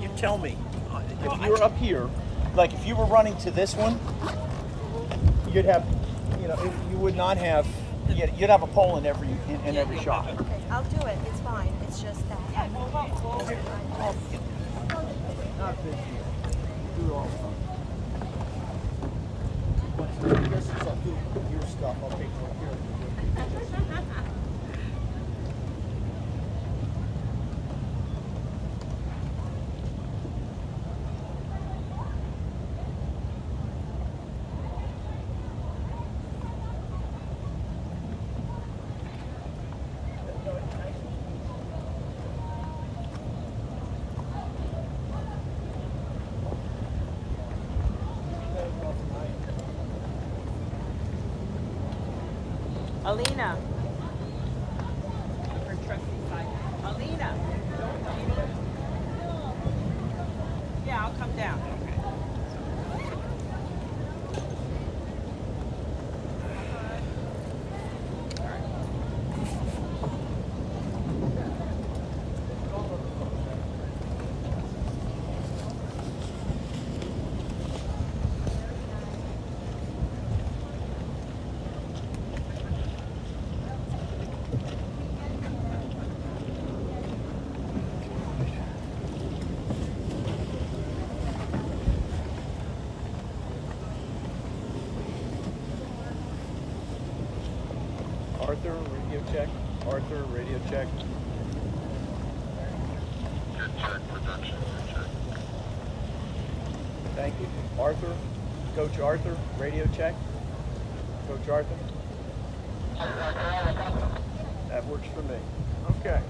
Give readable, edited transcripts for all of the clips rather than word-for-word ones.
You tell me. If you were up here, like if you were running to this one, you'd have, you would not have. You'd have a pole in every shot. Okay, I'll do it. It's fine. It's just that. Not this year. Do it all the time. Once the distance, I'll do your stuff. I'll take care of it. Alina. Her trusty side. Alina. Yeah, I'll come down. Arthur, radio check. Arthur, radio check. Good check, production, good check. Thank you. Arthur, Coach Arthur, radio check. Coach Arthur. That works for me. Okay.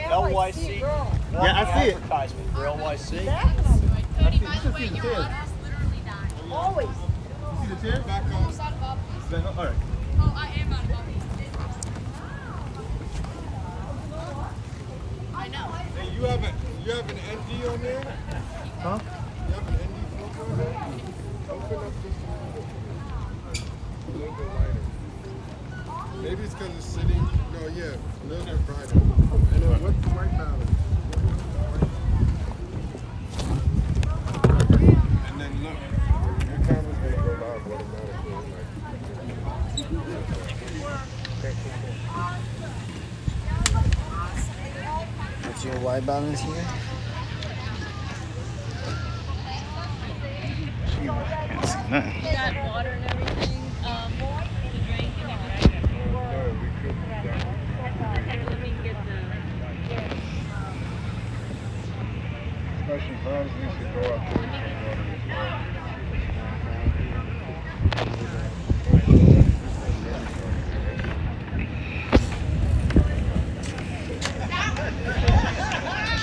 LYC. Yeah, I see it. Advertisement for LYC. Always. You see the chair? Back on. All right. Oh, I am out of office. I know. Hey, you have an ND on there? Huh? You have an ND filter on there? Open up just a little bit lighter. Maybe it's because it's sitting. No, yeah, a little bit brighter. And then what's the white balance? And then look, your camera's going to go live automatically. What's your white balance here? Can't see nothing. Got water and everything. To drink and everything. Let me get the. Especially Browns needs to go up there and get water as well.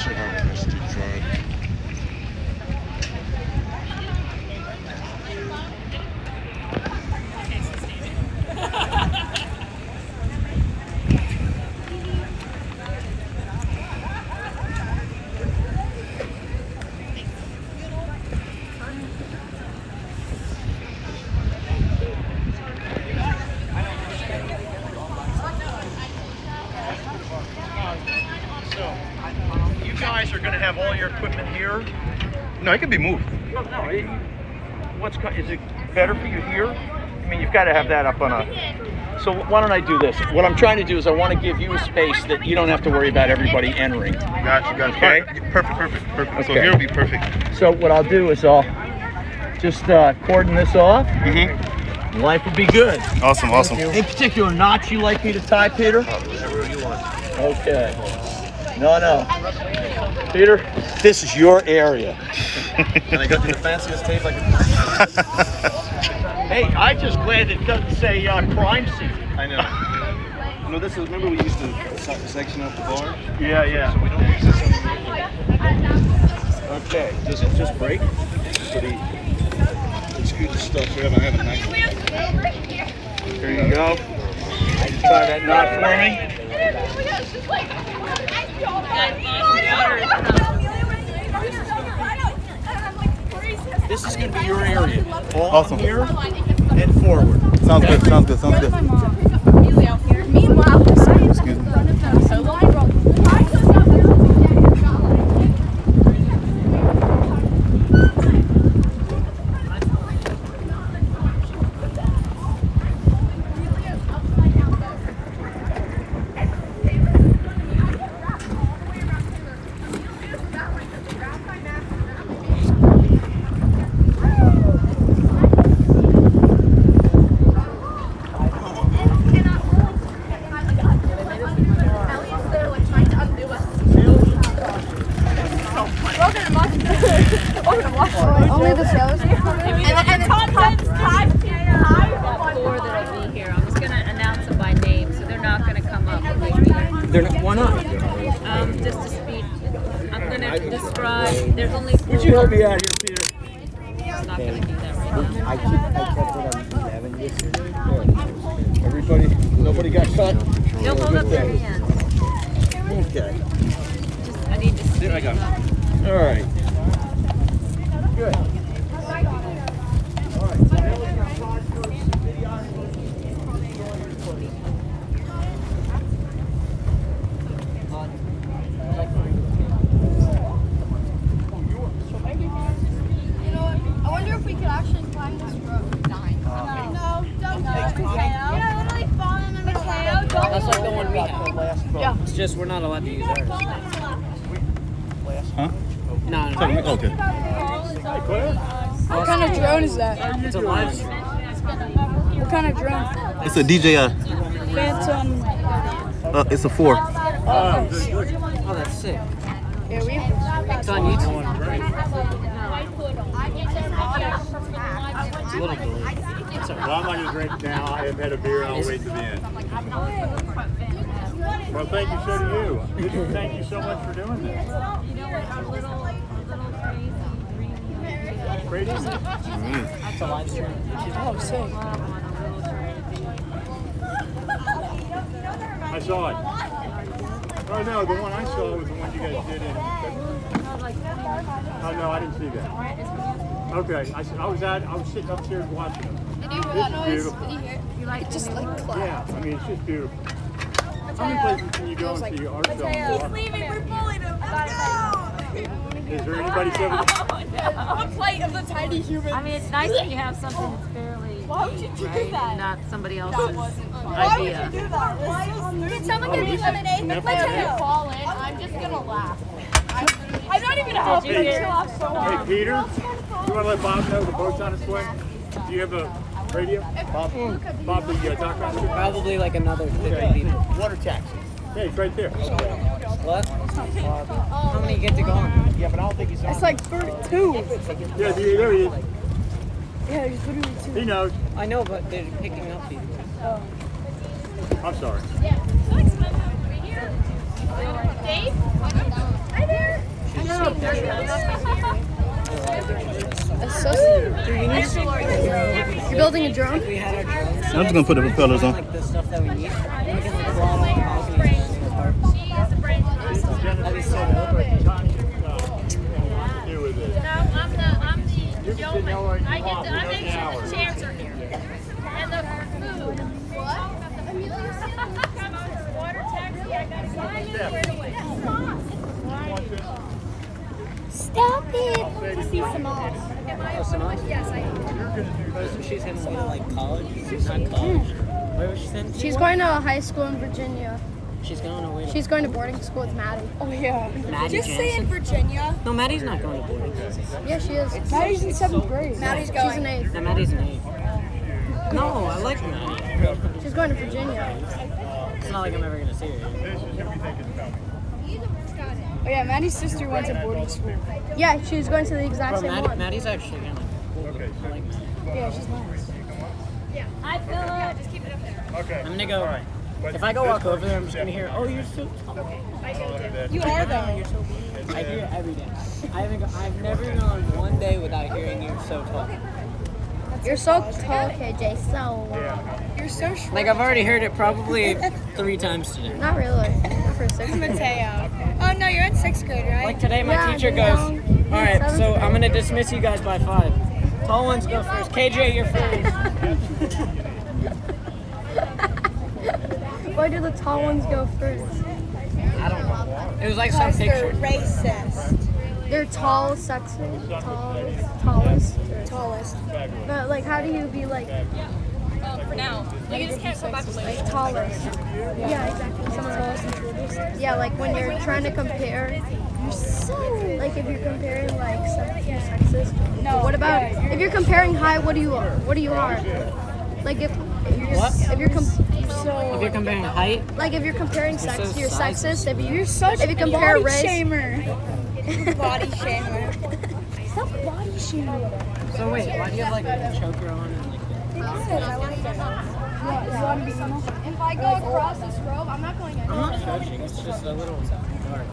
Should have an SD card. going to have all your equipment here? No, it can be moved. No. Is it better for you here? I mean, you've got to have that up on a. So why don't I do this? What I'm trying to do is I want to give you a space that you don't have to worry about everybody entering. Got you. Okay. Perfect. So Okay. here will be perfect. So what I'll do is I'll just cordon this off. Mm-hmm. Life will be good. Awesome. In particular, knots you like me to tie, Peter? Okay. No. Peter, this is your area. And I got you the fanciest tape like. Hey, I'm just glad it doesn't say crime scene. I know. No, this is. Remember we used to section up the bar. Yeah. So we don't use this anymore. Okay. Does it just break? Pretty. It's good stuff. We have a nice. Here you go. Tie that knot for me. This is going to be your area. All Awesome. here and forward. Sounds good. Meanwhile, Excuse me. only the sailors. And Four that'll be here. I'm just gonna announce them by name, so they're not gonna come up. They're not, why not? Just to speed. I'm gonna describe. There's only four. Would you help me out here, Peter? I'm not gonna do that right now. I kept it on 11 yesterday. Everybody, nobody got cut? Don't hold up their hands. Okay. Just, I need to speed I got it. up. All right. Good. I wonder if we could actually climb this rope. No, don't go. Yeah, literally falling in the middle. That's like the one we have. Yeah. It's just we're not allowed to use ours. Huh? No. Okay. What kind of drone is that? It's a live stream. What kind of drone? It's a DJI. Phantom. It's a 4. Oh, that's sick. Yeah, we. It's on YouTube. It's a little cool. Well, I'm not going to drink now. I have had a beer. I'll wait to the end. Well, thank you. So do you. Thank you so much for doing this. Crazy? That's a live stream. Oh, sick. I saw it. Oh, no, the one I saw was the one you guys did in February. Oh, no, I didn't see that. Okay, I was sitting upstairs watching them. Did you hear This that is noise? beautiful. Did you hear it? It just like clapped. Yeah, I mean, it's just beautiful. How many places can you go and see art film? He's leaving. We're pulling him. Let's go. Is there anybody coming? A plate of the tiny human. I mean, it's nice when you have something that's fairly Why would you do right? that? And not somebody else's Why would you idea. do that? Can someone Oh, give me this is lemonade? never Let's happened. go. Fall in. I'm just gonna laugh. I'm not even helping. you hear- Chill out so Hey, hard. Peter, you want to let Bob know the boat's on its way? Do you have a radio? Bob, the dock master? Probably like another 50 people. Water taxi. Yeah, he's right there. What? How many get to go on? Yeah, but I don't think he's on. It's like 32. Yeah, there he is. Yeah, he's literally 2. He knows. I know, but they're picking up people. I'm sorry. Dave? Hi there. That's so sick. You're building a drone? We had our drones. I'm just gonna put the propellers on. Like the stuff that we need. We can like fly off the balcony and the park. That'd be so dope. Do with it. I'm the yeoman. I'm the chancer here. And the food. What? Water taxi. I got to sign it right away. Stop it. To see Simone. Oh, Simone? Yes, I am. She's heading away to like college? Not college. Where was she sent? She's going to a high school in Virginia. She's going away to She's going to boarding school with Maddie. Oh yeah. Maddie Just say in Jansen. Virginia. No, Maddie's not going to boarding. Yeah, she is. Maddie's in 7th grade. Maddie's She's going. an 8th. No, Maddie's an 8. No, I like Maddie. She's going to Virginia. It's not like I'm ever going to see her. Oh yeah, Maddie's sister went to boarding school. Yeah, she's going to the exact Bro, same one. Maddie's actually going to Okay. I like Maddie. Yeah, she's nice. I feel it. Just keep it up there. Okay. I'm going to go. But If I go this walk one- over there, I'm just going to hear, oh, you're so tall. You are though. I hear it every day. I've never gone one day without hearing you're so tall. You're so tall, KJ. So. You're so short. Like, I've already heard it probably 3 times today. Not really. Not for a 6th grade. Mateo. Oh no, you're in 6th grade, right? Like today, my Yeah, teacher you goes, know, all right, seventh so grade. I'm going to dismiss you guys by 5. Tall ones go first. KJ, you're first. Why do the tall ones go first? I don't know. It was like some picture. racist. They're tall, sexy, tallest. Tallest. But like, how do you be like For now. You just can't go back to later. tallest? Yeah, exactly. Someone tallest and shortest. Yeah, like when you're trying to compare. Like if you're comparing like sexist. No. What about if you're comparing height? What do you are? Like if you're What? if you're If you're comparing height, like if you're comparing sex, so you're sizes. sexist. If you compare body race, shamer. Body shamer. so wait, why do you have like a choker on and like if I go across this rope, I'm not going I'm not judging, it's just a little dark.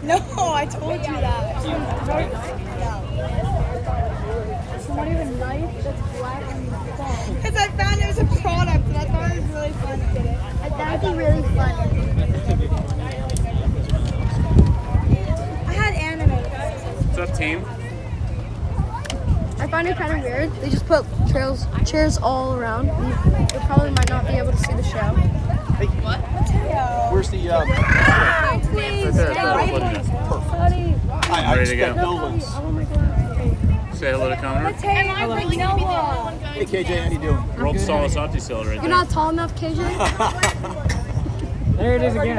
No, I told you that. It's not even light. That's black and fun. Because I found it was a product and I thought it was really funny. That'd be really fun. I had anime. What's up, team? I find it kind of weird. They just put chairs all around. You probably might not be able to see the show. Where's the? I Ready to expect go. no ones. Oh my god. Say hello to Connor. Am I really gonna be the only one going? Hey KJ, how you doing? World's tallest OptiCell right You're not tall enough, KJ? There it is again.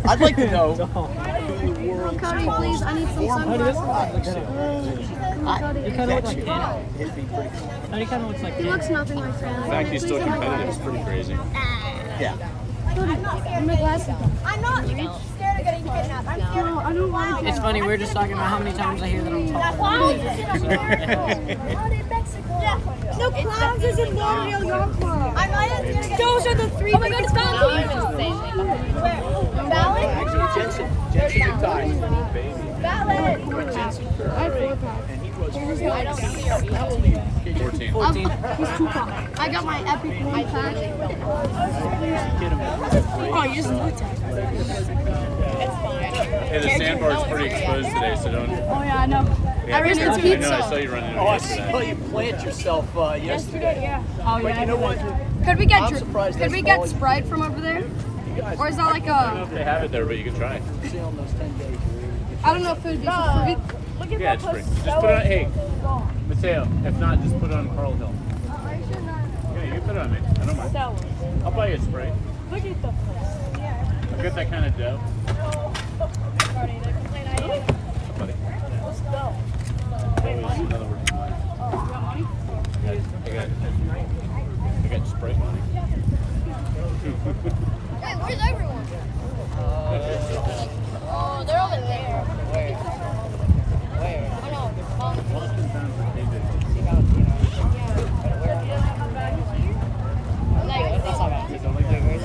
I'd like to know. Cody, please, I need some sunglasses. Come on, Cody. You kind of look like Ken. It'd be pretty cool. He kind of looks like He Ken. looks nothing like Fran. The fact he's still competitive is pretty crazy. Yeah. Cody, my glasses. I'm not scared of getting kidnapped. I'm scared No, I don't want to. It's funny, we were just talking about how many times I hear that I'm tall. No, clowns is in Lauderdale Yacht Club. I'm not as scared of getting Those are the 3 Oh my god, it's Valentine. Ballot? Actually, Jensen McTighe. Ballot. And he was 14. 14. He's Tupac. I got my epic one pack. Oh, you just looked at it. Hey, the sandbar's pretty exposed today, so don't. Oh yeah, I know. Yeah, I ran into I know, I pizza. saw you running Oh, I into saw you plant yourself yesterday. Yeah. But you know what? Could we get I'm surprised could that's we get all- Sprite from over there? Or is that like I don't know a? if they have it there, but you can try. See on those 10 days. I don't know if it would be for free. Yeah, it's free. Just put it on. Hey, Mateo. If not, just put it on Carl Hill. Yeah, you can put it on me. I don't mind. I'll buy you a spray. Look at the I've got that kind of dough. Buddy. Let's go. That was another word for mine. I got spray money. Hey, where's everyone? Oh, they're over there. Where? Oh no.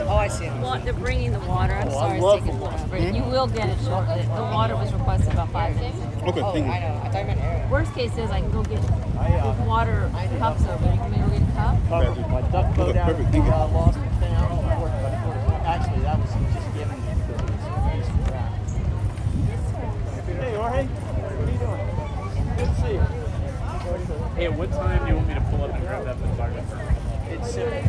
Oh, I see him. They're bringing the water. I'm sorry it's love taking the water. forever. You will get it shortly. The water was requested about 5 days. Okay, thank you. I know. I thought you meant Aaron. Worst case is I can go get water cups over. You can maybe go get a cup? My duck boat out perfect, thank you. lost its thing out on the fourth. Actually, that was just given because it was used for that. Hey, Jorge. What are you doing? Good to see you. Hey, at what time do you want me to pull up and grab that photographer? It's simple.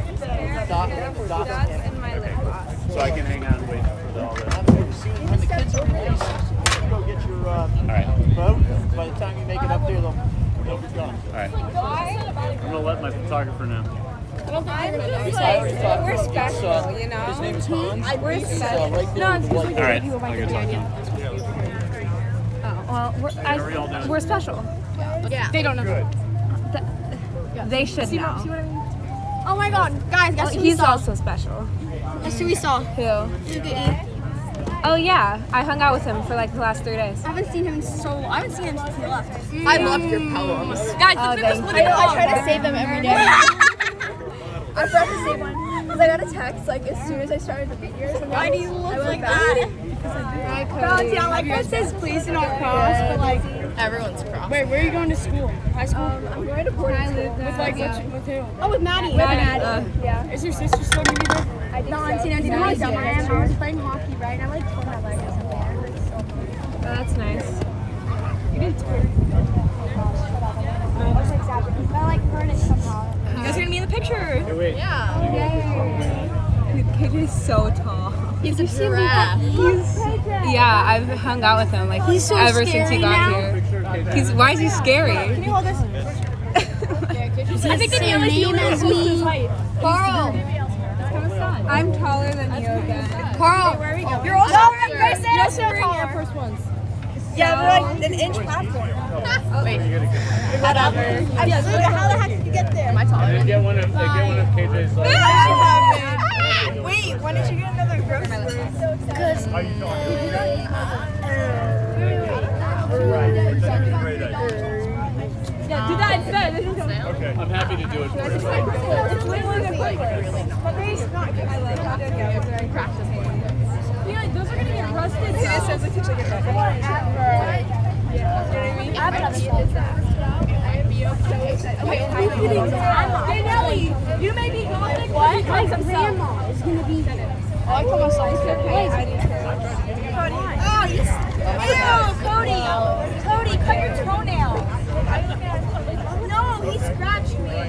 Doc. in my lip gloss. So I can hang out and wait for all that. I'm here to soon when the kids are released, you go get your boat. By the time you make it up there, they'll be gone. All right. I'm gonna let my photographer know. We're special, you know? His name is Hans. We're He's, special. right there with the white All right. I'll go talk to him. Well, we're special. Yeah. They don't know. Good. They should See know. what I mean? Oh my God, guys, guess who we He's saw? also special. Guess who we saw? Who? Oh yeah, I hung out with him for like the last 3 days. I haven't seen him since he left. I love your poems. Guys, Oh, the biggest thank one. you. I try to save them every day. I forgot to save one because I got a text like as soon as I started the videos. Why do you look like that? Valentina, like it says please do not cross, but like Everyone's cross. wait, where are you going to school? High school? I'm going to Port. With like with who? Oh, with Maddie. Yeah. Is your sister still gonna be there? Valentina, do you know how dumb I am? I was playing hockey, right? And I like pulled my leg or something. I was so Oh, that's nice. I was exaggerating. I like burned it somehow. You guys are gonna be in the picture. Hey, wait. KJ's so tall. He's a giraffe. Yeah, I've hung out with him like He's so ever since he scary got now. here. Why is he scary? Can you hold this? I think the same name as me. Carl. I'm taller than you again. Carl. You're also wearing Grace Air Force Ones. Yeah, we're like an inch platform. Wait. Whatever. How the heck did you get there? Am I taller? They get one of KJ's like. Wait, when did you get another grocery? Because How you doing? Yeah, do that instead. Okay. I'm happy to do it for you. It's literally the quickest. But Grace, I love how to go. Practice more. Yeah, those are gonna get rusted. It says like teacher get back. Danielle, you may be gothic. what? My grandma is gonna be. Oh, I call myself. Oh, yes. Cody, cut your toenail. No, he scratched me.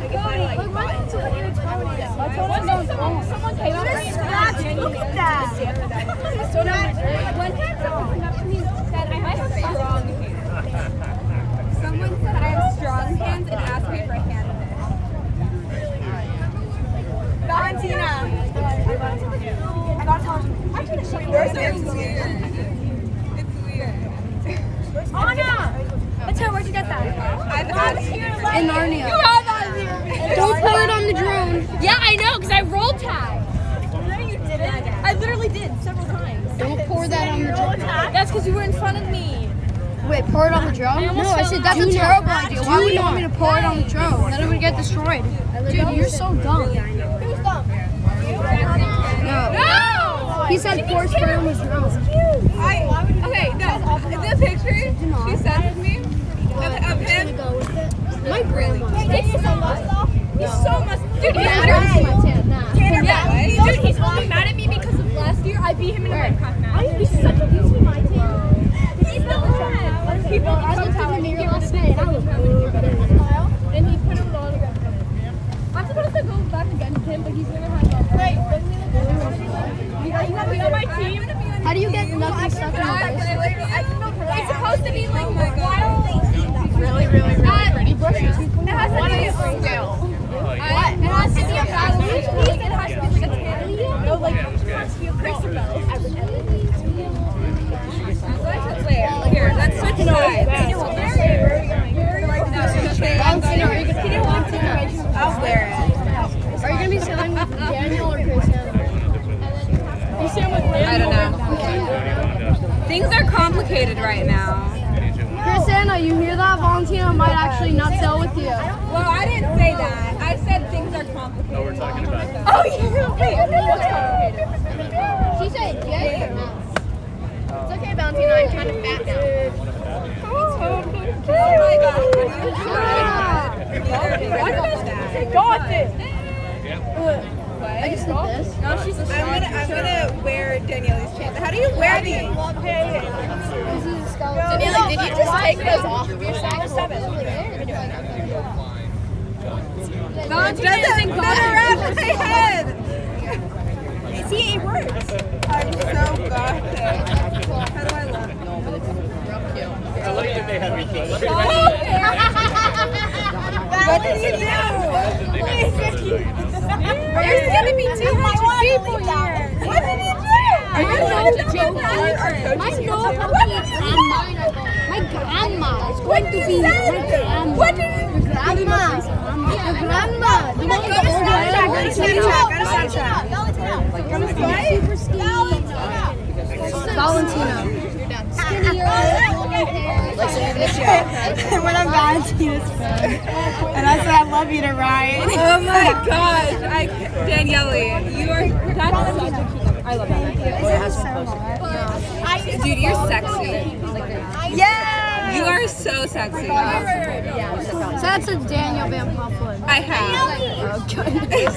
Cody, like, why did you cut your toenail? My toenail's long. Someone came up and scratched me. Look at that. So that one time someone came up to me and said I have strong hands. Someone said I have strong hands and asked me for a hand fish. Valentina. I gotta tell her. I'm gonna show you. Where's the Anna! Let's tell her where'd you get that? I've had In Narnia. You have that here. Don't pour it on the drone. Yeah, I know, because I rolled tag. No, you didn't. I literally did several times. Don't pour that on the drone. That's because you were in front of me. Wait, pour it on the drone? No, I said that's a terrible idea. Why would you want me to pour it on the drone? Then it would get destroyed. Dude, you're so dumb. Who's dumb? No. He said pour spray on the drone. Okay, no. The picture she sent me of him. My grandma. He's so much. Dude, he's Literally literally. my tan. Yeah, Dude, he's only mad at me because of last year I beat him in a Minecraft match. He's such a piece of my tan. He's so mad. People I looked in the mirror last night and I was really good. and he put him on again. I'm supposed to go back against him, but he's gonna have you gotta be on my team. How do you get nothing stuck in your face? It's supposed to be like wildly Really pretty. It has to be still. It has to be a balance piece. It has to be like a tan. No, like it has to be a Christmas. Here, let's switch sides. I'll wear it. Are you gonna be sitting with Daniel or Chris? I don't know. Things are complicated right now. Chris Anna, you hear that? Valentina might actually not sail with you. Well, I didn't say that. I said things are complicated. No, we're talking about. Oh, yeah. Wait, what's complicated? She said yes or no. It's okay, Valentina. I'm kind of fat now. Oh my god. What did I say? Got this. I just did this. No, she's a I'm gonna wear Daniela's pants. How do you wear these? This is a skeleton. Daniela, did you just take those off of your socks? Valentina Doesn't isn't go around my head. See, it works. I'm so gothic. How do I look? I like that they have me close. What did you do? There's gonna be too much people here. What did you do? Are you going to gym? My grandma is going to be my grandma. What did you do? Grandma. Your grandma. The one with the old hair. Go to Snapchat. Go to Snapchat. Super skinny. Valentina. Skinnier. When I'm Valentina's friend, and I said I love you to ride. Oh my gosh. Danielle, you are that's such a cute. I love that. Dude, you're sexy. Yeah. You are so sexy. So that's a Daniel Van Poppelen. I have. Oh, goodness.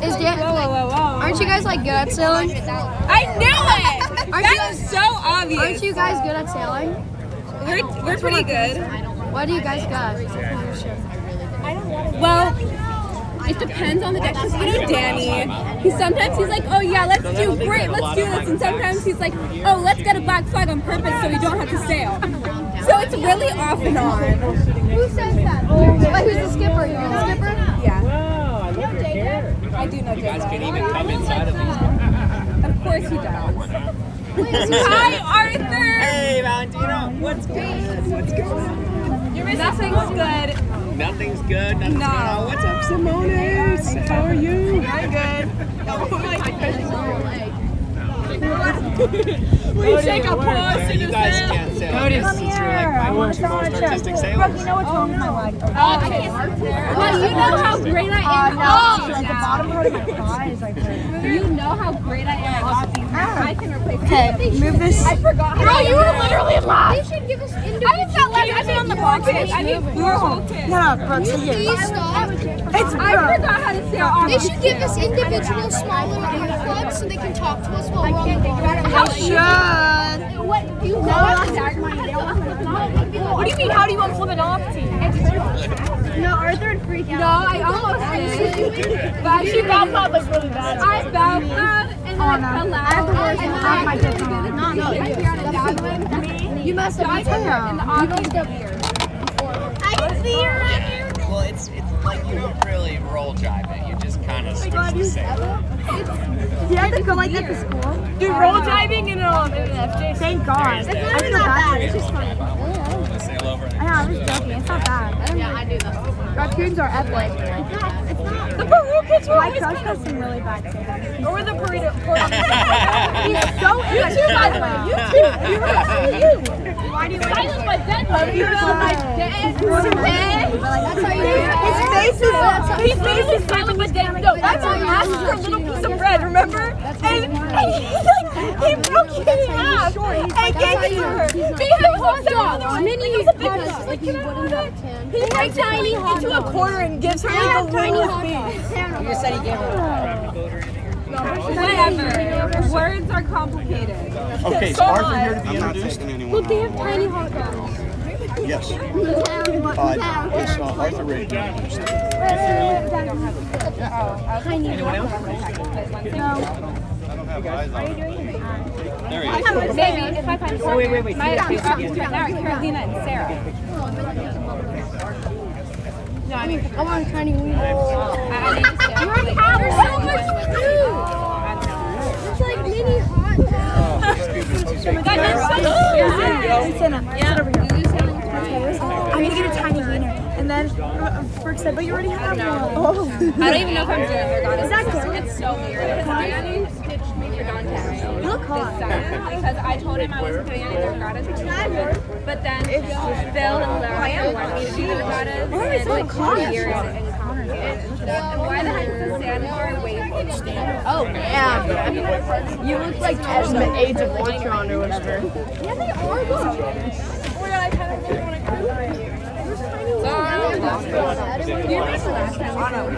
Is Dan- Aren't you guys like good at sailing? I knew it! That was so obvious. Aren't you guys good at sailing? We're pretty good. What do you guys got? Well, it depends on the day. Because you know Danny, he's like, oh yeah, let's do this. And sometimes he's like, oh, let's get a black flag on purpose so we don't have to sail. So it's really off and on. Who says that? Wait, who's the skipper? You're the skipper? Yeah, Wow, I love your hair. I do know You guys Jacob. can even come inside of these. Of course he does. Hi, Arthur! Hey, Valentina. What's going on? What's going on? You're Nothing's good. Nothing's good. Nothing's No. going on. What's up, Simonis? How are you? Very good. Oh my We take a pause. You guys can't sail. Notice since you're like my most artistic sailors. You know what's wrong with my leg? Okay. Well, you know how great I am. No, the bottom part of my thigh is like You know how great I am. I can replace it. Okay, move this. I forgot. Girl, you were literally last. They should give us I didn't feel like I've been on the podcast. I mean, your whole kid. No, Brooke, so Please you. stop. It's I Brooke. forgot how to say it. They should give us individual small little earplugs so they can talk to us while we're on the water. Should. What do you know? What do you mean? How do you want to flip it off to? No, Arthur would freak out. No, I almost did. But she Bob Bob was really bad. I bowed and then I fell out. I have the worst and one. then I have my dick on. No, you're on a javelin. You messed up. I Yeah. in the August. I can see you right here. Well, it's like you don't really roll jive it. You just kind of switch the sail. Do you have to go like that to school? Dude, roll diving in FJ. Thank God. I feel bad. It's just funny. Sail over. I know, I was joking. It's not bad. Yeah, I do that. Raccoons are epic. It's not. The Peru kids were My always crush has some really bad things. Or the burrito. He's so You too, by the way. You too. You were you. Why do you Silence my dead love. You know my dead. That's how you do it. His face is His face is silent but dead. No, that's why I asked for a little piece of bread, remember? And he broke it in half and gave it to her. Because hot dogs. Mini hot dogs. Like you wouldn't have 10. He breaks it into a quarter and gives her like a tiny little hot piece. dogs. You said he gave her. Whatever. Words are complicated. Okay, is So Arthur hot. here to be I'm not introduced? taking anyone. They have tiny hot dogs. Yes. Is Arthur ready to be introduced? Anyone else? I don't have eyes on him. There he is. Maybe if I find Oh, wait. Carolina and Sarah. No, I mean, I want a tiny wiener. I need to stay. You already have so much food. It's like mini hot dogs. I'm gonna get a tiny wiener. And then Brooke said, but you already have one. I don't even know if I'm doing their goddess. Is that good? It's so weird. Because Danny stitched me for Dante. You look hot. Because I told him I wasn't doing any their goddess. But then Phil and Laura wanted me to do their goddess. Oh, it's and so like 4 years and complicated. And why the heck is the sandbar wave? Oh, yeah. You look like Esmond Age of Ultron or whatever. Yeah, they are good. Oh my god, I kind of really want to cry. Do you remember the last time we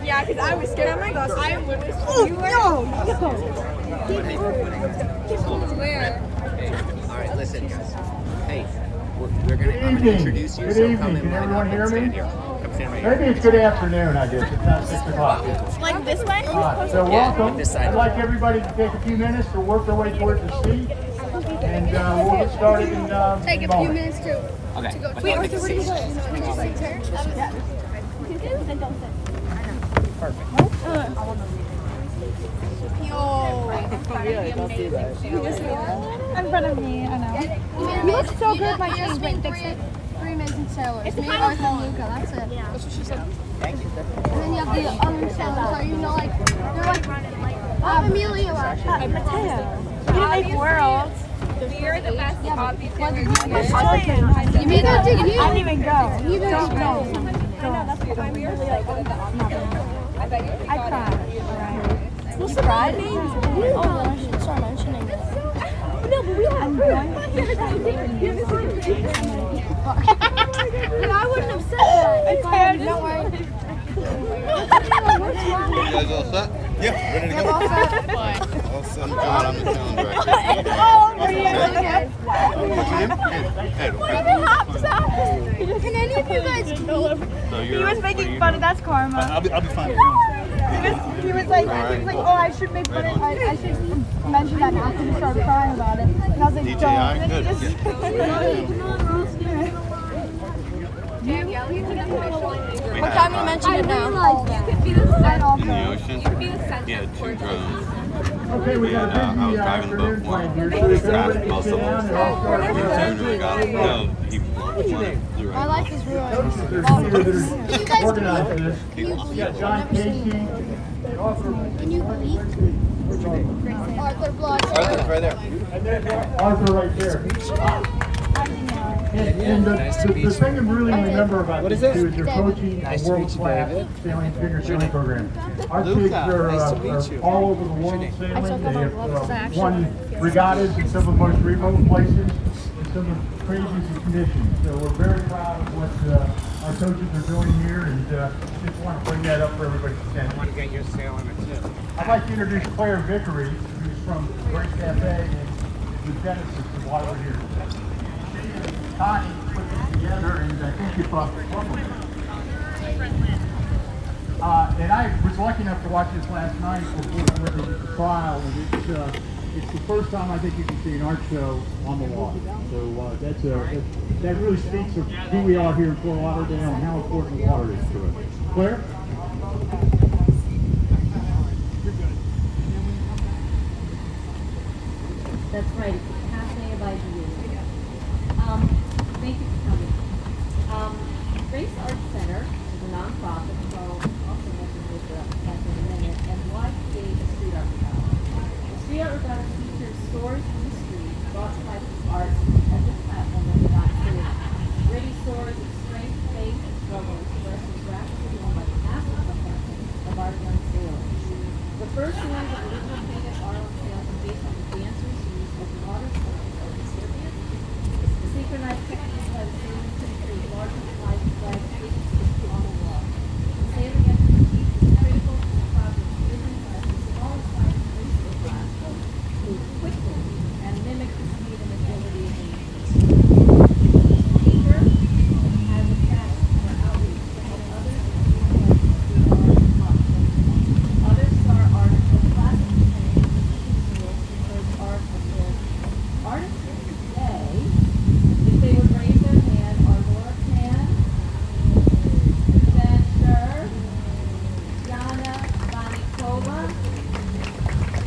Yeah, because I was scared. Oh my gosh, I would have. Oh, no. Where? All right, listen, guys. Hey, we're gonna, I'm gonna introduce you. Good So evening. come and Can line everyone up hear and me? stand here. Come stand right here. Maybe it's good afternoon, I guess. It's not 6 o'clock yet. Like this way? So welcome. this side. I'd like everybody to take a few minutes to work their way towards the seat. And we'll get started in Take in a few moment. minutes to Okay. go. Wait, Arthur, where do you In front of me, I know. You look so good, my ears been three amazing sailors. Me, Arthur, and Luca. That's it. That's what she said. Thank you. And then you have the other sailors. So you know, like they're like Amelia. You didn't make worlds. We're the best hobby You made that take you. I didn't even go. You didn't Don't go. go. I know, that's why we were really like, I bet you I cried. What's the cried? Oh, I should start mentioning it. No, but we have I'm going. I wouldn't have said that. I'm tired. Don't worry. You guys all set? Yeah, ready to go. All set. I'm John, I'm the town director. What's your name? Ed. Can any of you guys So He was making fun of that's karma. I'll be fine. He was like, oh, I should make fun of, I should mention that after he started crying about it. And I was like, DJI, don't. And good. then What time you mention it now? In the ocean? Yeah, 2 drones. Okay, we got a And I busy was driving the boat afternoon for planned him. here. So if Crashed everybody most can of sit down them. and I'll start He turned and got him. No, he flew My right. life is ruined. There's two that are organized this. We got John Casey. Can you bleep? Arthur Blood. Arthur's right there. Arthur right there. And the thing to really remember about this too is you're coaching a world-class sailing figure sailing program. Our kids are all over the world sailing. They have won regattas in some of the most remote places in some of the craziest conditions. So we're very proud of what our coaches are doing here, and just want to bring that up for everybody to stand. I want to get your sail on it too. I'd like to introduce Claire Vickery, who's from Grace Cafe, and is the genesis of why we're here. Connie put this together, and I think you thought it was lovely. And I was lucky enough to watch this last night before the trial, and it's the first time I think you can see an art show on the water. So that really speaks of who we are here in Fort Lauderdale and how important the water is to us. Claire? That's right, it's a cafe of ideas. Thank you for coming. Grace Arts Center is a nonprofit, so I'll also mention this in a minute, and why create a street art regatta? The street art regatta features stories from the street brought to life with art as a platform of the non-city. Gritty stories of strength, faith, and struggle expressed as graphically drawn by the massive profession of art young sailors. The first series of original painted art on sale is based on the dancers used as modern forms of the Serbian. The synchronized techniques by the sailors to create larger flags on the wall. The sailing expertise is critical to the project's vision by the smallest size graceful glass move quickly and mimic the speed and agility of the painter has a passion for outreach to help others other star artists of classic painting because art of their artists today, if they would raise their hand, are Laura Pan, Ben Scher, Yana Vanikova,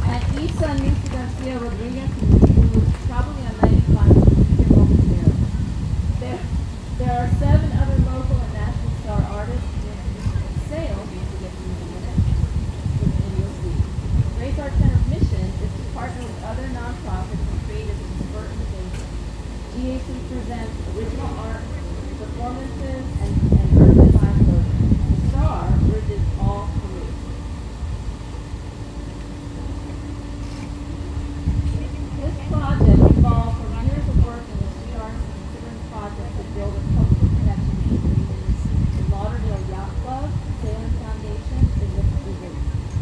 and Isa Nisa Garcia Rodriguez, who is probably a 95 There are 7 other local and national star artists in sales, which we'll get to in a minute, and you'll see. Grace Art Center's mission is to partner with other nonprofits and creatives to spur innovation. GAC presents original art, performances, and urban live programs. The star bridges all careers. This project evolved from years of work in the street arts and considering projects to build a cultural connection between communities. The Lauderdale Yacht Club, Sailing Foundation, is a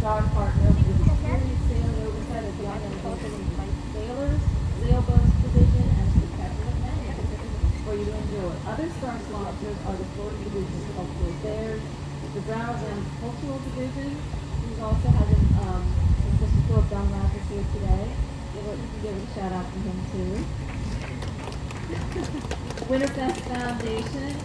star partner with experienced sailing oversight of young and hopefully sailors, sailboats division, and spectacular management. For for you to enjoy. Other star sponsors are the Florida Division's Cultural Affairs, the Broward Rams Cultural Division, who also has Mr. Philip Dunlap is here today. You can give a shout out to him too. Winterfest Foundation,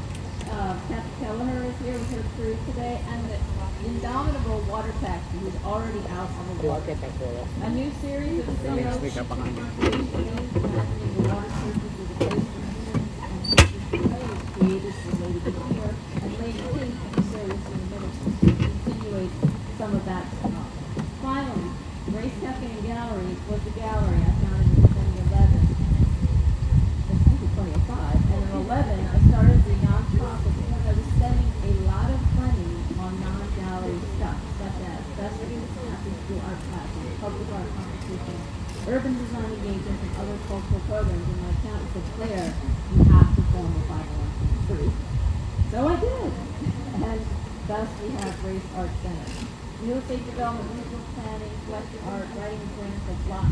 Kathy Kelleher is here with her crew today, and the Indomitable Water Taxi, who's already out on the water. A new series of sails the water surface with a place for humans and fishes to play was created for Lady Couture and Lady Pink in the series in the middle to continuate some of that stuff. Finally, Race Cafe and Gallery was the gallery I founded in 2011. 2005, and in 11, I started the nonprofit because I was spending a lot of money on non-gallery stuff, such as festivals, after-school art classes, public art competitions, urban design engagements, and other cultural programs. And my accountant said, Claire, you have to form a 501c3. So I did, and thus we have Race Art Center. Real estate development, musical planning, collective art, writing and grants, and lots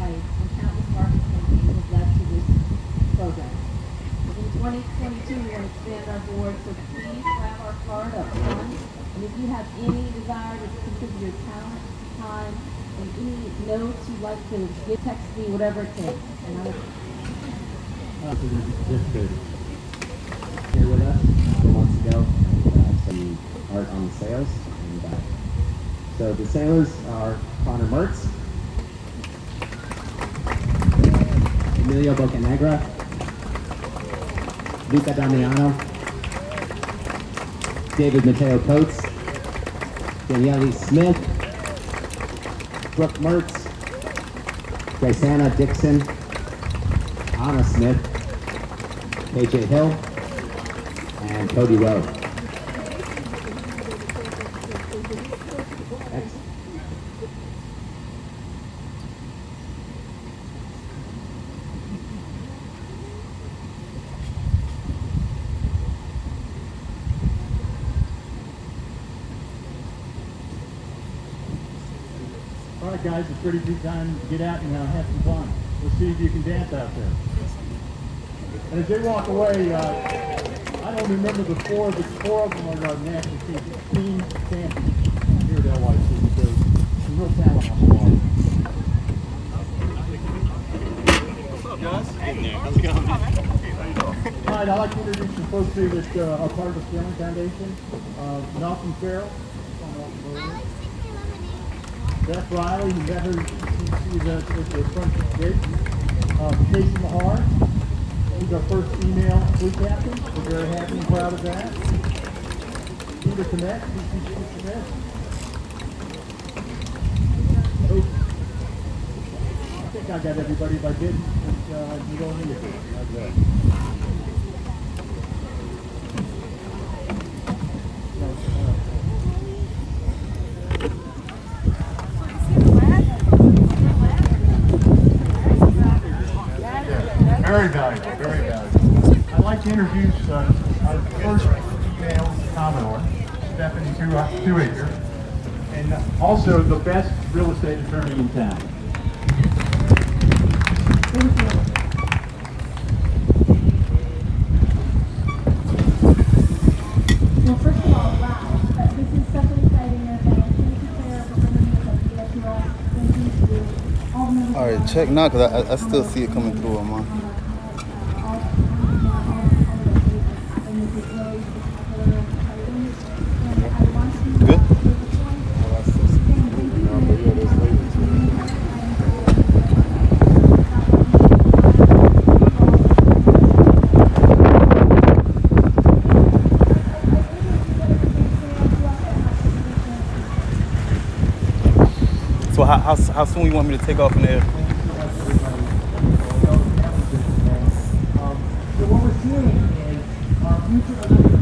and countless marketing campaigns have led to this program. In 2022, we want to expand our board, so please grab our card up front. And if you have any desire to contribute your talent, time, and any notes you'd like to give, text me, whatever it takes. And I here with us a couple months ago, and some art on the sails. And, so the sailors are Connor Mertz, Emilio Bocanegra, Luca Damiano, David Mateo Coates, Daniele Smith, Brooke Mertz, Graciana Dixon, Anna Smith, KJ Hill, and Cody Rowe. All right, guys, it's pretty good time to get out and have some fun. Let's see if you can dance out there. And as they walk away, I don't remember the four, but four of them are our national team champions here at LYC. So some real talent on the water. What's up, guys? Hey there. How's it going? All right, I'd like to introduce some folks here that are part of the Sterling Foundation. Malcolm Farrell. Beth Riley, you met her, she's at the front gate. Casey Mahar, who's our first female fleet captain. We're very happy and proud of that. Eva Connect, CCC Connect. I think I got everybody. If I didn't, you don't need it. How's that? Very valuable, very valuable. I'd like to introduce our first female Commodore, Stephanie Two-Acre, and also the best real estate attorney in town. Well, first of all, wow, this is such an exciting event. Thank you, Claire, for bringing this up to us all. Thank you to all the members. All right, check now, because I still see it coming through on mine. Good? So how soon you want me to take off in there? So what we're seeing is our future Olympic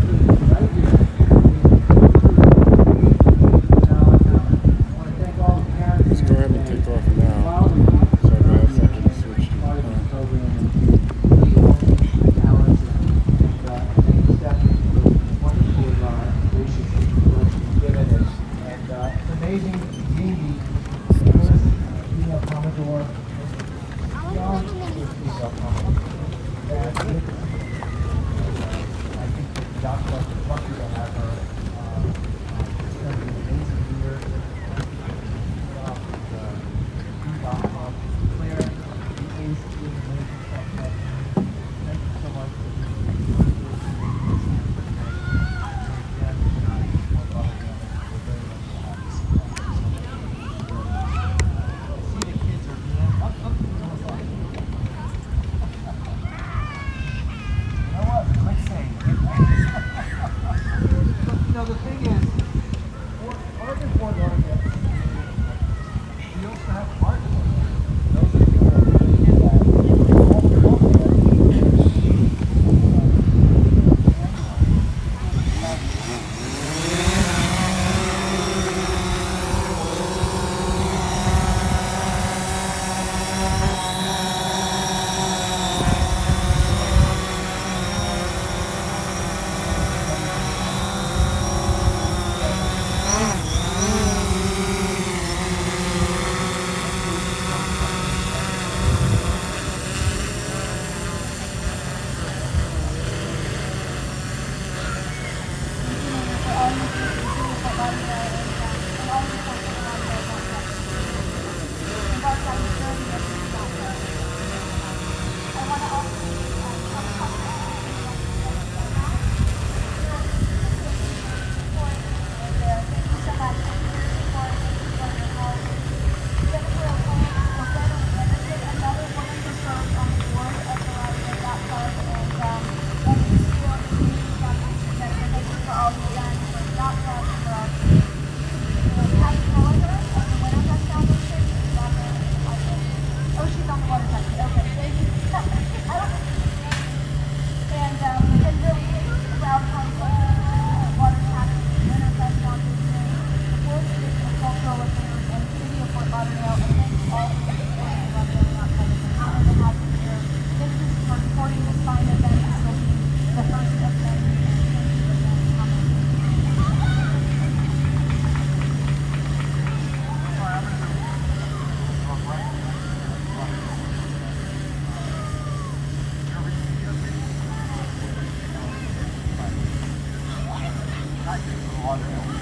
right here. I want to thank all the parents. Let's go ahead and take off now. So I have something to switch to. Thank you, Stephanie, for the wonderful gracious you've given us. And it's amazing to see the female Commodore, young female Commodore.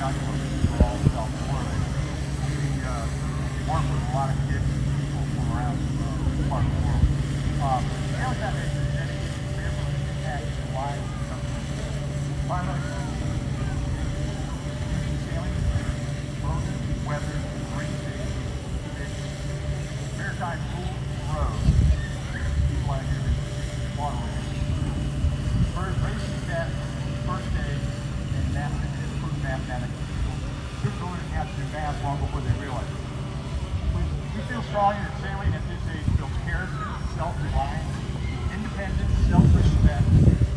young folks for all of South Florida. We work with a lot of kids and people from around this part of the world. Sailing Foundation is dedicated to family impact the lives of young people. Primary sailing, frozen, weather, marine safety, maritime rules and roads, utilize waterways. Racing that first day in improved mathematics. Students learning how to do math long before they realize it. We feel strongly that sailing at this age builds character, self-reliance, independence, self-respect,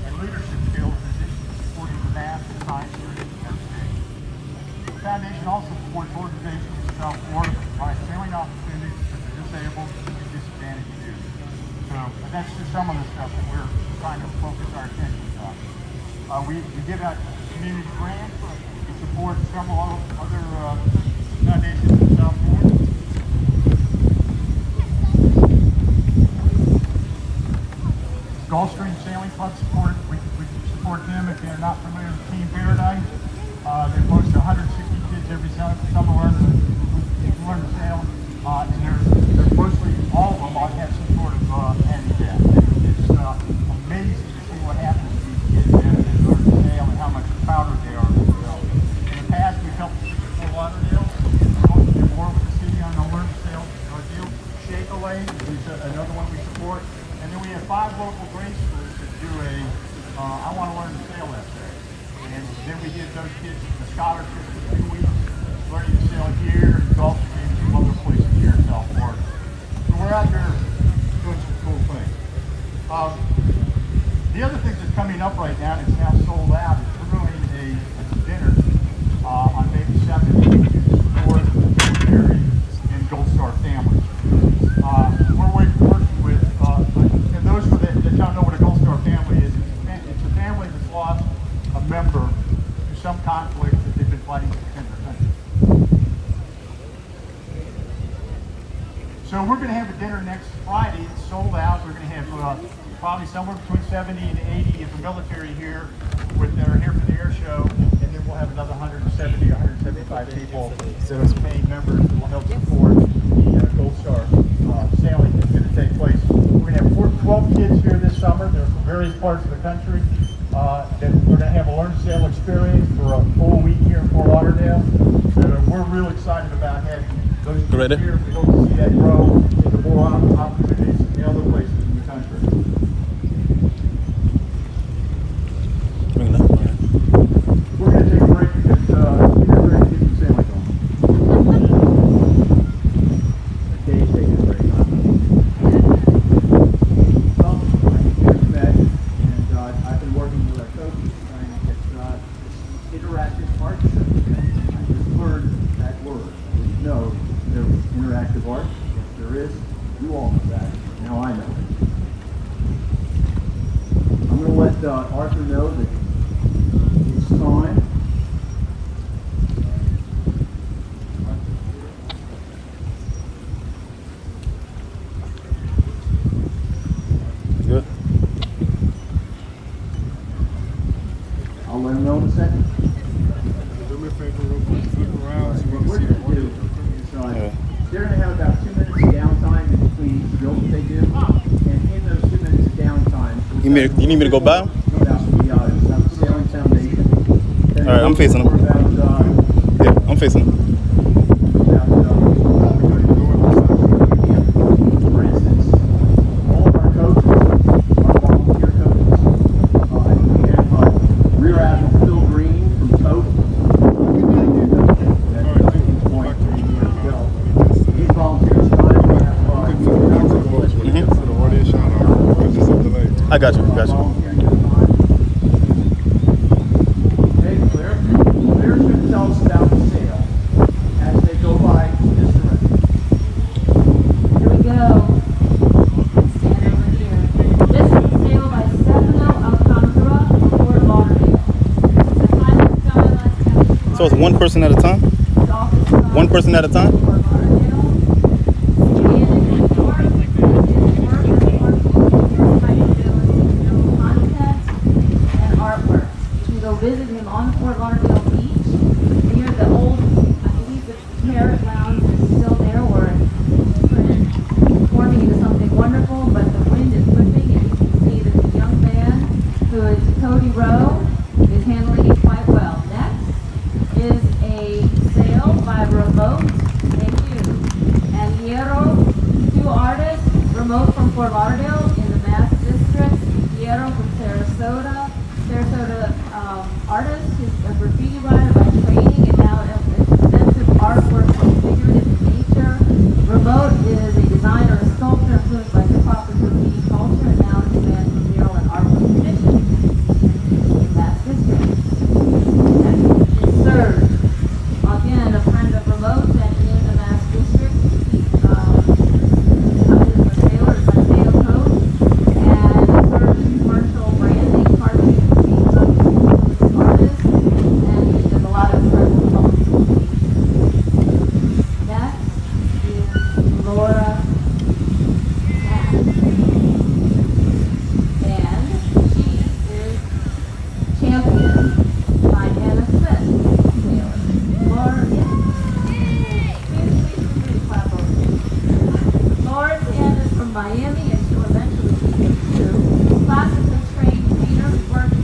and leadership skills in addition to supporting the math and science during the first day. The Foundation also supports organizations in South Florida that provide sailing opportunities for the disabled and disadvantaged youth. So that's just some of the stuff that we're trying to focus our attention on. We give out community grants. We support several other foundations in South Florida. Gulfstream Sailing Club support. We support them if they're not familiar with Team Paradise. They post 160 kids every summer learn to sail, and they're mostly all of them have some sort of handicap. It's amazing to see what happens to these kids as they learn to sail and how much prouder they are of themselves. In the past, we've helped the city of Fort Lauderdale. We're going to do more with the city on the learn to sail deal. Shake Away is another one we support. And then we have 5 local grade schools that do a I want to learn to sail essay. And then we give those kids a scholarship for 2 weeks, learning to sail here in Gulfstream and some other places here in South Florida. So we're out there doing some cool things. The other thing that's coming up right now, and it's now sold out, is we're doing a dinner on May 7th to support the military and Gold Star families. We're working with, and those that don't know what a Gold Star family is, it's a family that's lost a member to some conflict that they've been fighting to defend their country. So we're going to have a dinner next Friday. It's sold out. We're going to have probably somewhere between 70 and 80 of the military here that are here for the air show, and then we'll have another 170 or 175 people that are paying members that will help support the Gold Star sailing that's going to take place. We're going to have 12 kids here this summer. They're from various parts of the country. That we're going to have a learn to sail experience for a full week here in Fort Lauderdale. We're real excited about having those kids here. We hope to see that grow into more opportunities in other places in the country. We're going to take a break because we're ready to get some sailing going. Dave's taking a break. Well, I've met, and I've been working with our coaches trying to get interactive art shows. I just learned that word. I didn't know there was interactive art. Yes, there is. You all know that. Now I know it. I'm going to let Arthur know that it's time. Good. I'll let him know in a second. Do me a favor real quick, flip around so we can What see we're the going to do audio. is they're going to have about 2 minutes of downtime in between the drill that they do. And in those 2 minutes of downtime, You need me to go by him? about the Sailing Foundation. All right, I'm facing him. Yeah, I'm facing him. For instance, all of our coaches are volunteer coaches. We have Rear Admiral Phil Green from Tote. He volunteers time. We have I got you. Okay, Claire. Claire's going to tell us about the sail as they go by this direction. Here we go. Stand over here. This is the sail by Stefano Alcantara of Fort Lauderdale. The pilot stylized. So it's one person at a time? One person at a time? Visit him on Fort Lauderdale Beach. The Rowe is handling it quite well. Next is a sale by Remote and Hierro, two artists, Remote from Fort Lauderdale in the Mass District, Hierro from Sarasota. Sarasota artist, he's a graffiti writer by training and now extensive artwork from figurative nature. Remote is a designer, a sculptor influenced by hip-hop and graffiti culture and now expands the mural and art tradition in that district. Next, Serge, again a friend of Remote and in the Mass District. He's a sailor, a sail coach, and Serge commercial branding, cartoon artist, and he does a lot of incredible public. Next is Laura Cash. And she is championed by Anna Smith. Laura, please clap over. Laura's Ann is from Miami and she'll eventually be here too. Classically trained painter who works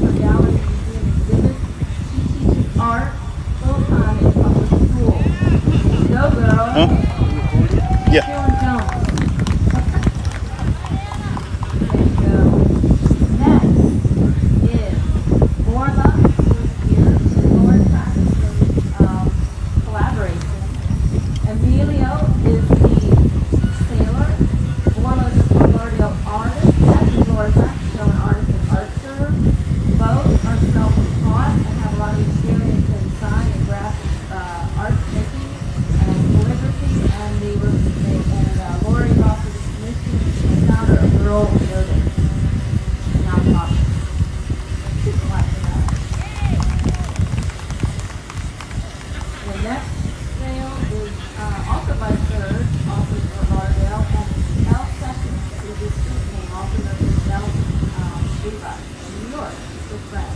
for gallery museum exhibits. She teaches art full-time in public school. Go girl. Yeah. Sharon Jones. There you go. Next is Borla, who's here. Lauren practicing collaboration. Emilio is the sailor. Borla is a Fort Lauderdale artist. That is Laura showing artist and art serve. Both are self-taught and have a lot of experience in sign and graphic art making and calligraphy. And Lori is also the commission and founder of Girl Building nonprofit. The next sale is also by Serge, also in Fort Lauderdale, and Elle Sessions is his street name, also known as Nelson Levi in New York, good friend.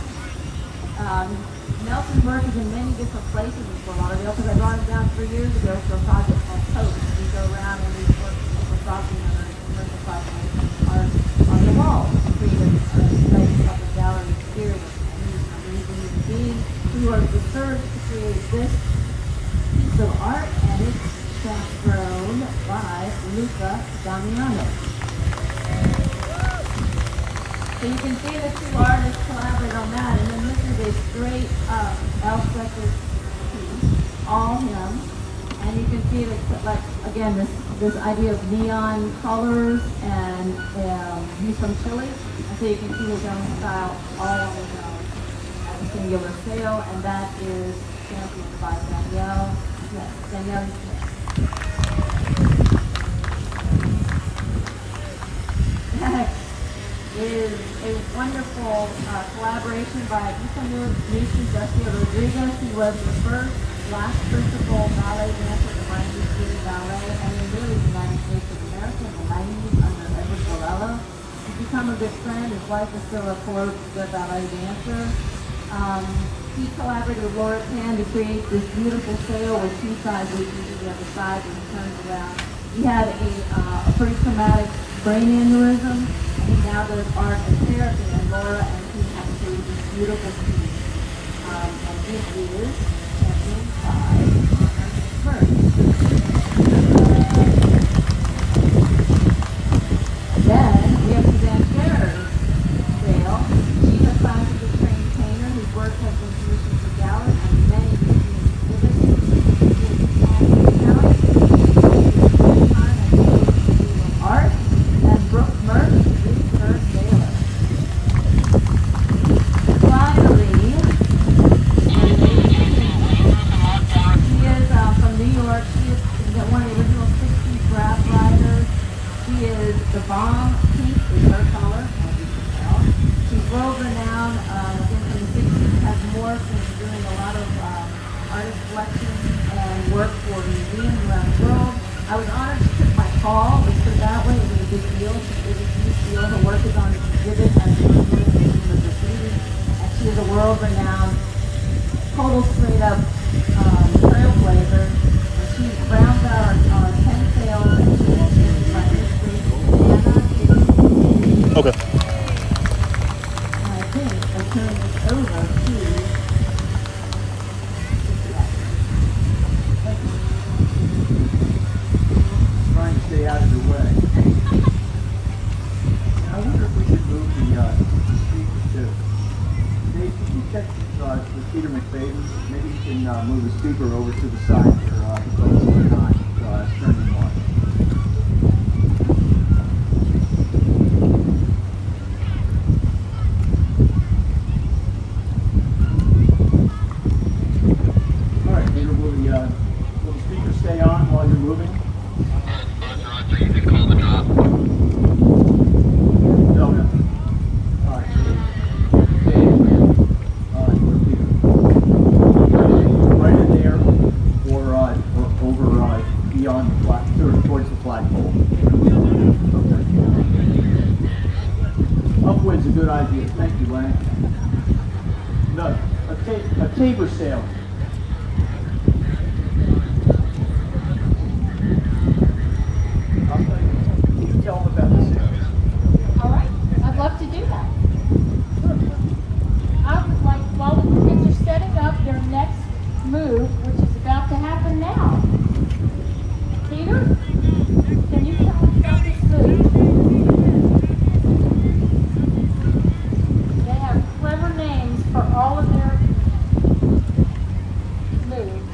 Nelson works in many different places in Fort Lauderdale because I brought him down 3 years ago for a project called Toast. We go around and we work with property owners and commercial property on the wall to create a nice public gallery experience. And he's an amazing human being. He worked with Serge to create this piece of art, and it's chaperoned by Luca Damiano. So you can see the two artists collaborate on that, and then this is a straight up Elspeth's piece, all him, and you can see that, like, again, this idea of neon colors, and he's from Chile, and so you can see his own style all on his own as a singular sale, and that is championed by Danielle Smith. Next is a wonderful collaboration by Nisha Garcia Rodriguez. He was the first Black principal ballet dancer at the Miami City Ballet and in really the United States of America in the 90s under Edward Borello. He's become a good friend. His wife is still a good ballet dancer. He collaborated with Laura Tan to create this beautiful sail with two sides, which you see on the side when he turns around. He had a pretty traumatic brain aneurysm, and he now does art and therapy, and Laura and he have created this beautiful piece. And this is championed by Merch. Then we have Suzanne Scherer's sale. She's a classically trained painter whose work has been commissioned for galleries and many art. And Brooke Merch is her sailor. Finally, she is from New York. She is one of the original 60s draft riders. She is the bomb. Pink is her color, as you can tell. She's world-renowned. Again, from the 60s, has morphed and is doing a lot of artist collections and work for museums around the world. I was honored she took my call. Let's put it that way. It was a big deal. It was a huge deal. Her work is on exhibit at the Museum of Graffiti, and she is a world-renowned, total straight-up trailblazer. And she rounds out our 10 sales, and she will be by this week. Anna. Okay. And I think, as turn this over to trying to stay out of the way. I wonder if we should move the speaker too. Dave, can you check with Peter McFadden? Maybe you can move the speaker over to the side for the folks who are not turning on. All right, Peter, will the speaker stay on while you're moving? You can call the drop. No. All right. Dave, right in there, or over beyond the flag, towards the flagpole. Okay. Upwind's a good idea. Thank you, Lang. No, a tabor sail. You tell them about the sails. All right, I'd love to do that. I would like, while the kids are setting up their next move, which is about to happen now. Peter, can you tell us about this move? They have clever names for all of their moves.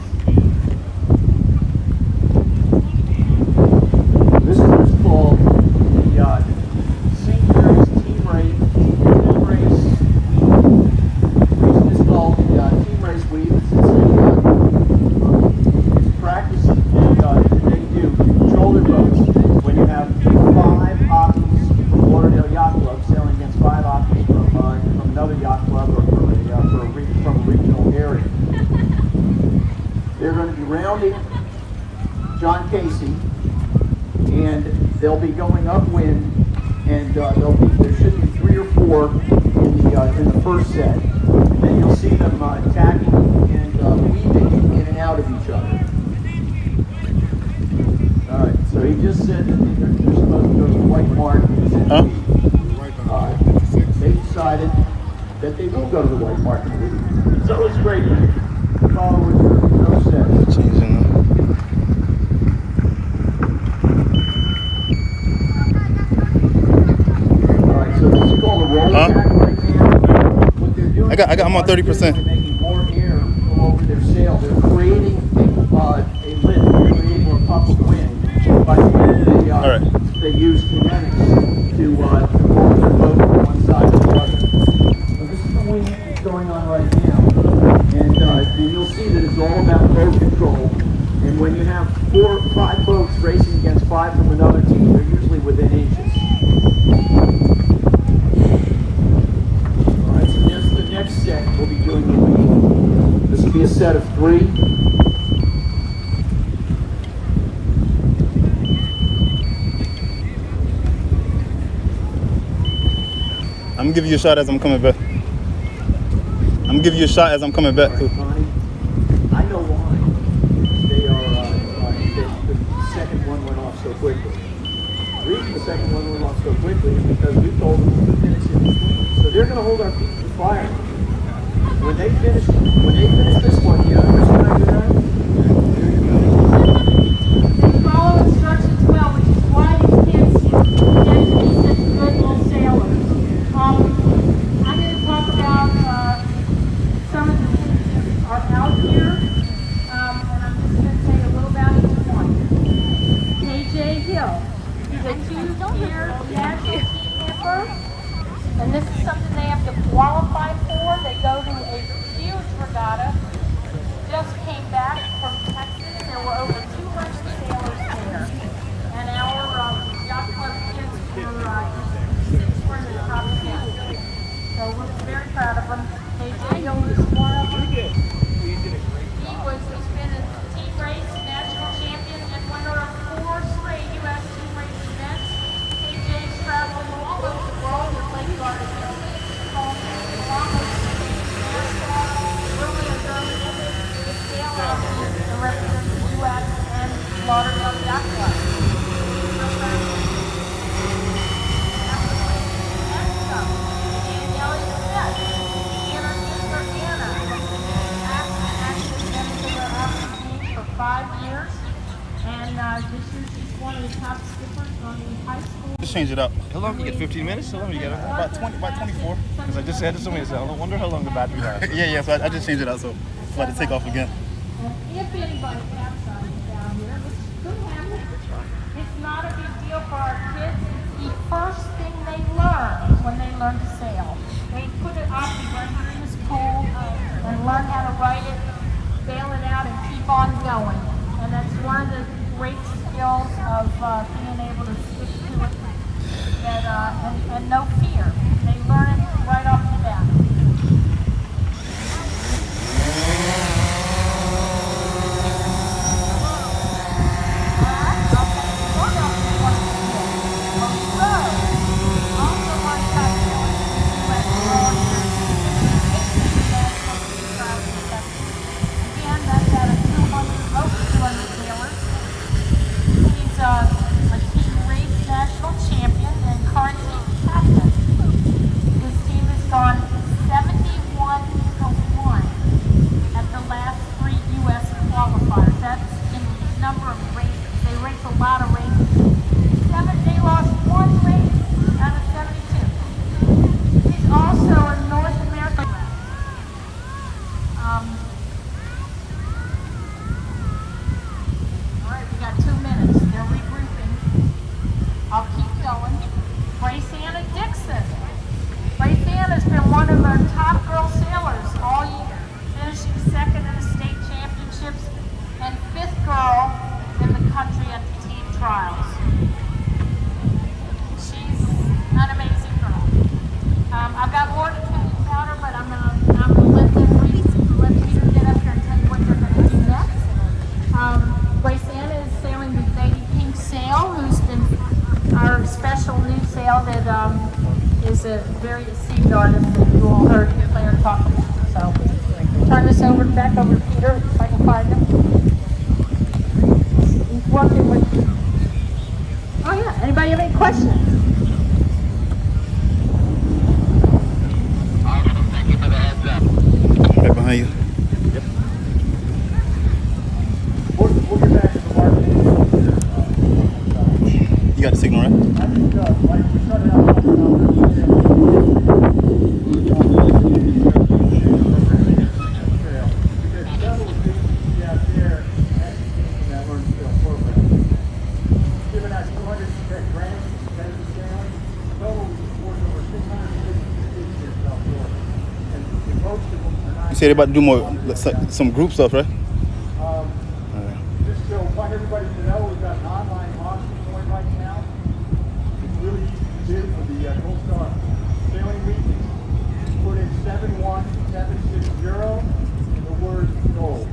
This one is called the St. Mary's Team Race. The reason it's called the Team Race Weave is it's a practice that they do to control their boats when you have 5 options from Lauderdale Yacht Club sailing against 5 options from another yacht club or from a regional area. They're going to be rounding John Casey, and they'll be going upwind, and there should be 3 or 4 in the first set, and then you'll see them tacking and weaving in and out of each other. All right, so he just said that they're supposed to go to the white mark. They decided that they will go to the white mark and weave. So it's great. Follow with your set. Changing them. So this is called a roll back right now. What they're doing, I'm on 30%. They're making more air go over their sail. They're creating a lift. They're creating a puff of wind. By the they use kinetics to roll their boat from one side to the other. So this is the wind that's going on right now. And you'll see that it's all about boat control. And when you have 4 or 5 boats racing against 5 from another team, they're usually within inches. Next set, we'll be doing the weave. This will be a set of 3. I'm gonna give you a shot as I'm coming back. I'm gonna give you a shot as I'm coming back. Right, Connie, I know why. They are, the second one went off so quickly. The reason the second one went off so quickly is because we told them 2 minutes in between. So they're going to hold our feet to the fire. When they finish this one, the others can I do that? They follow instructions well, which is why these kids get to be such good little sailors. I'm going to talk about some of the kids that are out here, and I'm just going to say a little about each one. KJ Hill. He's a 2-year national team member, and this is something they have to qualify for. They go to a huge regatta. Just came back from Texas. There were over 200 sailors there, and our yacht club kids were in the top 10. So we're very proud of them. KJ Hill is one of them. He's been a team race national champion and winner of 4 straight U.S. team race events. KJ's traveled all over the world with Lake Lauderdale, Bahamas, Nassau, Romeo Germany, with sail out and represent the U.S. and Lauderdale Yacht Club. Next up, Danielle Smith. top skippers on the high school. Just change it up. How long? You get 15 minutes? How long you get? About 24. Because I just said to somebody, I wonder how long the battery lasts. yeah, so I just changed it out, so it's about to take off again. And if anybody capsizes down here, which could happen, it's not a big deal for our kids. It's the first thing they learn when they learn to sail. They put it up right here in this pool and learn how to ride it, bail it out, and keep on going. And that's one of the great skills of being able to stick to it and no fear. They learn it right off the bat. You said they're about to do more, some group stuff, right? Just to want everybody to know, we've got an online auction going right now. It's really easy to do for the Gold Star Sailing Week. Just put in 71760 and the word gold.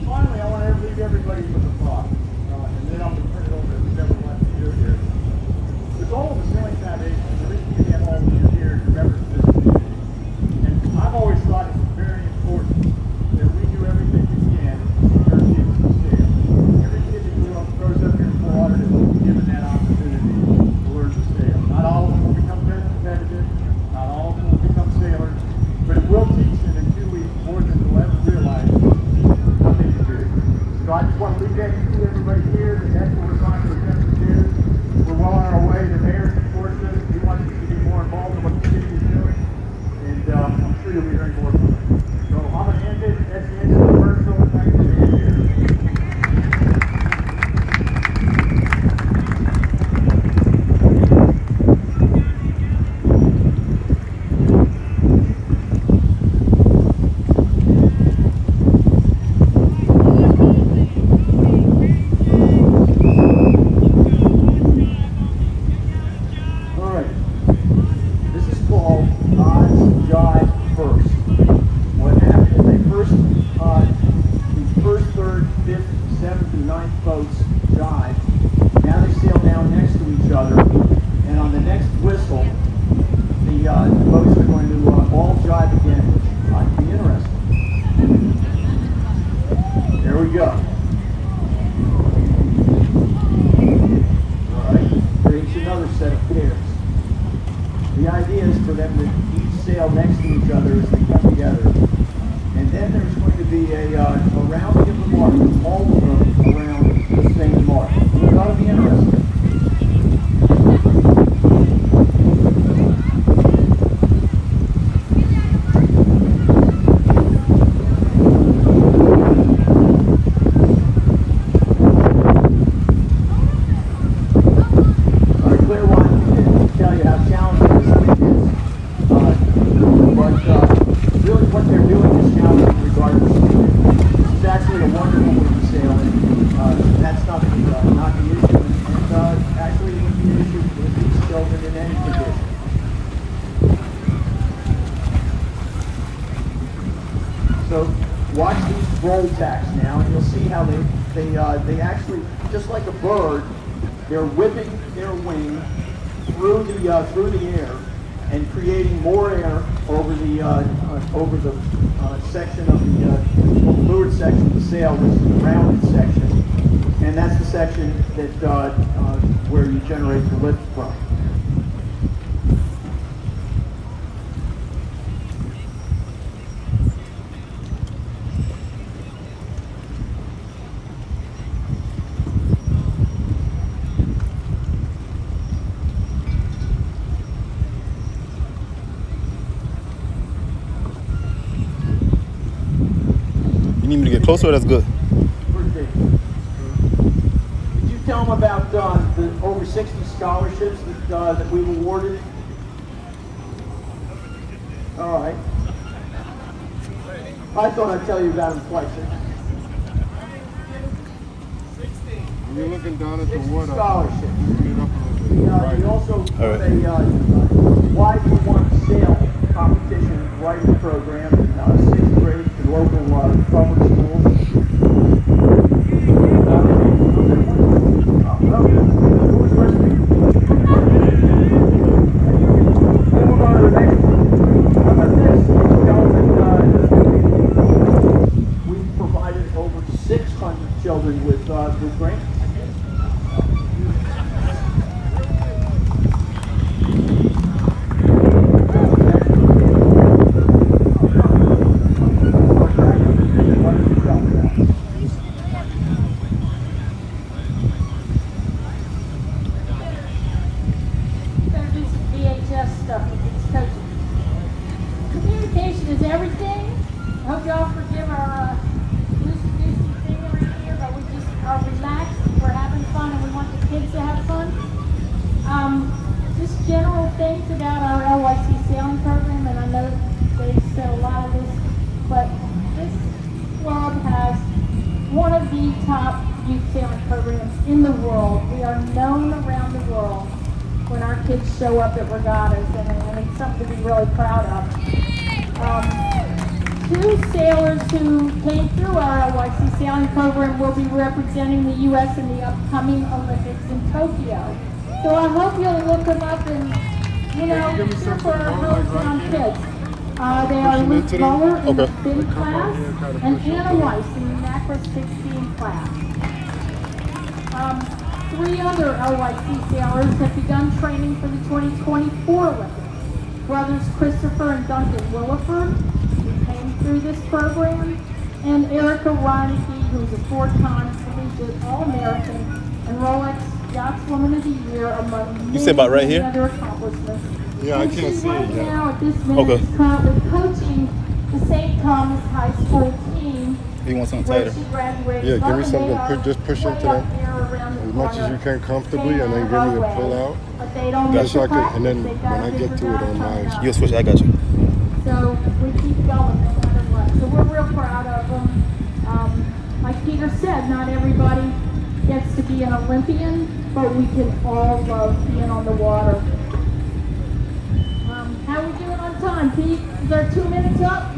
Finally, I want to leave everybody with a thought, and then I'm going to turn it over to whoever wants to do here. The goal of the Sailing Foundation, the reason we have all of you here is remember this. I've always thought it's very important that we do everything we can to teach our kids to sail. Every kid that grows up here in Fort Lauderdale is given that opportunity to learn to sail. Not all of them will become very competitive, not all of them will become sailors, but it will teach them in 2 weeks more than they'll ever realize how they can do. So I just want to leave that to everybody here. That's what we're trying to attempt to do. We're well on our way. The mayor supports us. He wants us to be more involved in what the city is doing. And I'm sure you'll be hearing more from it. So I'm going to end it. That's the end of the commercial. Thank you for being here. All right. This is called Odds Jive First. What happened is the first, third, fifth, seventh, and ninth boats jive. Now they sail down next to each other, and on the next whistle, the boats are going to all jive again, which might be interesting. There we go. All right, creates another set of pairs. The idea is for them to each sail next to each other as they come together. And then there's going to be a round in the water, all of them around the same opening tomorrow. It ought to be interesting. So watch these roll tacks now, and you'll see how they actually, just like a bird, they're whipping their wing through the air and creating more air over the section of the leeward section of the sail, which is the rounded section, and that's the section that where you generate the lift from. You need me to get closer, or that's good? Did you tell them about the over 60 scholarships that we've awarded? All right. I thought I'd tell you about them twice. You're looking down at the water. Scholarships. We also put All right. a Why Do You Want to Sail competition writing program in 6th grade to local public schools. Who's listening? Then we'll go to the next one. How about this? We've provided over 600 children with grants. Show up at regattas, and it's something to be really proud of. Two sailors who came through our LYC sailing program will be representing the U.S. in the upcoming Olympics in Tokyo. So I hope you'll look them up and, cheer for our Hilltown kids. They are Luke Muller in the fin class and Anna Weiss in the NACRA 16 class. 3 other LYC sailors have begun training for the 2024 Olympics. Brothers Christopher and Duncan Williford, who came through this program, and Erica Reineke, who's a 4-time collegiate All-American and Rolex Yachtswoman of the Year, among many other accomplishments. Yeah, I can't see it yet. Now, at this minute, is currently coaching the St. Thomas High School team. You want something tighter? Yeah, give me something, just push into that as much as you can comfortably, and then give me a pull out. Just so I can, and then when I get to it on my... You'll switch, I got you. So we keep going no matter what. So we're real proud of them. Like Peter said, not everybody gets to be an Olympian, but we can all love being on the water. How are we doing on time, Pete? Is our 2 minutes up?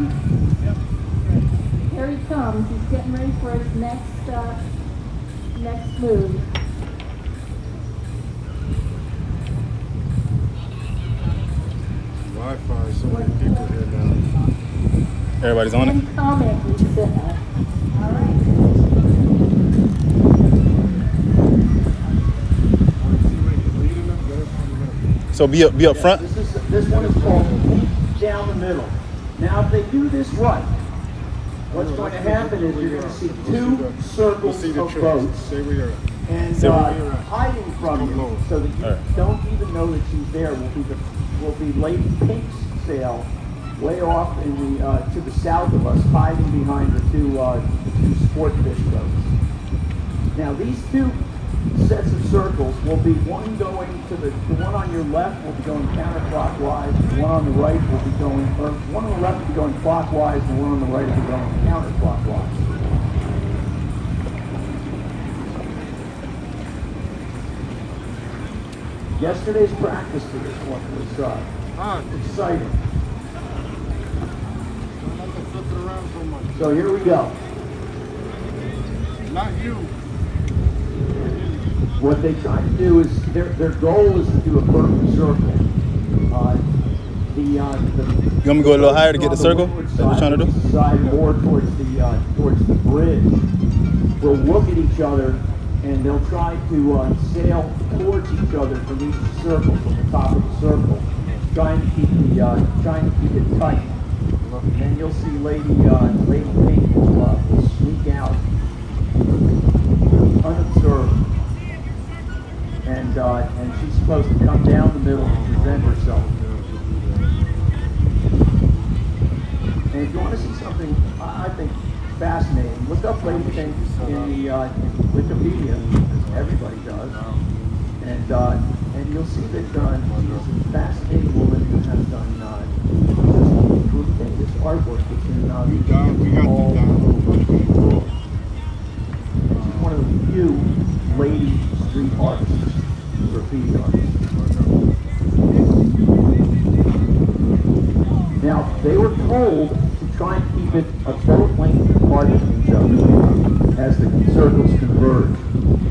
Here he comes. He's getting ready for his next move. Wi-Fi, so many people here now. Everybody's on it? All right. So be up front? This one is called Deep Down the Middle. Now, if they do this right, what's going to happen is you're going to see 2 circles of boats, and hiding from you so that you don't even know that she's there will be Lady Pink's sail way off in the to the south of us, hiding behind the two sport fish boats. Now these two sets of circles will be one going to the one on your left will be going counterclockwise, the one on the right will be going, or one on the left will be going clockwise, and the one on the right will be going counterclockwise. Yesterday's practice for this one was exciting. So here we go. Not you. What they try to do is, their goal is to do a perfect circle. You want me to go a little higher to get the circle? That's what you're trying to do? Side more towards the bridge. Will look at each other and they'll try to sail towards each other from each circle, from the top of the circle, trying to keep it tight. And then you'll see Lady Pink will sneak out unobserved, and she's supposed to come down the middle and present herself. And if you want to see something, I think, fascinating, look up Lady Pink in the Wikipedia, as everybody does, and you'll see that she's a fascinating woman who has done this artwork that's in all over the world. She's one of the few lady street artists, graffiti artists. Now, they were told to try and keep it a boat length apart from each other as the circles converge.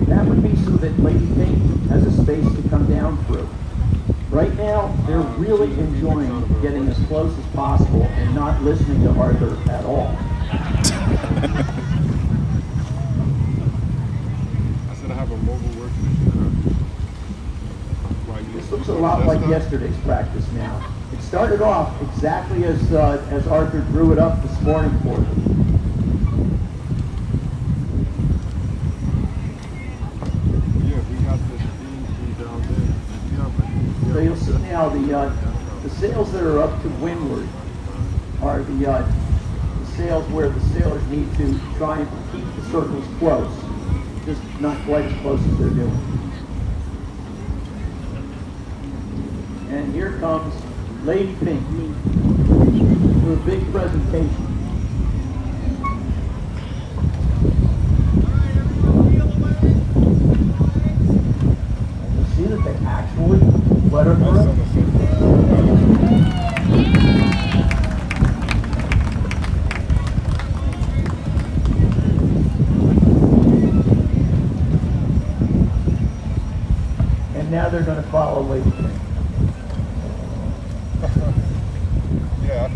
That would be so that Lady Pink has a space to come down through. Right now, they're really enjoying getting as close as possible and not listening to Arthur at all. I said I have a mobile workstation. This looks a lot like yesterday's practice now. It started off exactly as Arthur drew it up this morning for them. Yeah, we got this thing down there. So you'll see now the sails that are up to windward are the sails where the sailors need to try and keep the circles close, just not quite as close as they're doing. And here comes Lady Pink for a big presentation. And you see that they actually let her through. And now they're going to follow Lady Pink. Yeah.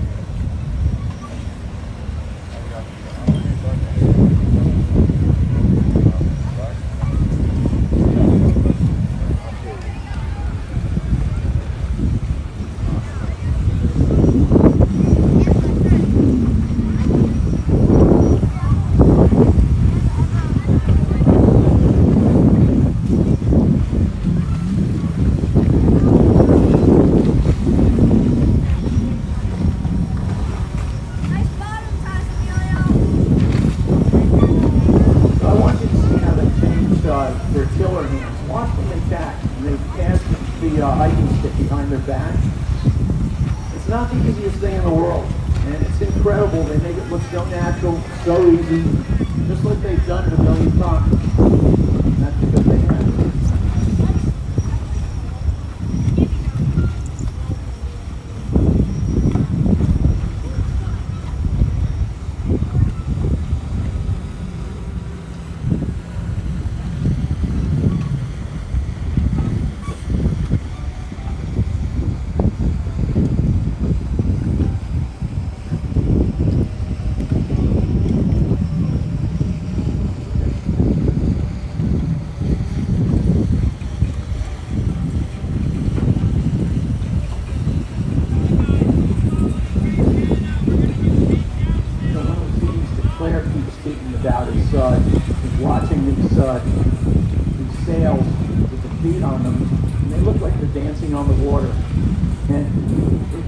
Their killer hands. Watch when they catch and they cast the hiking stick behind their back. It's not the easiest thing in the world, and it's incredible. They make it look so natural, so easy, just like they've done it a million times. That's because they have.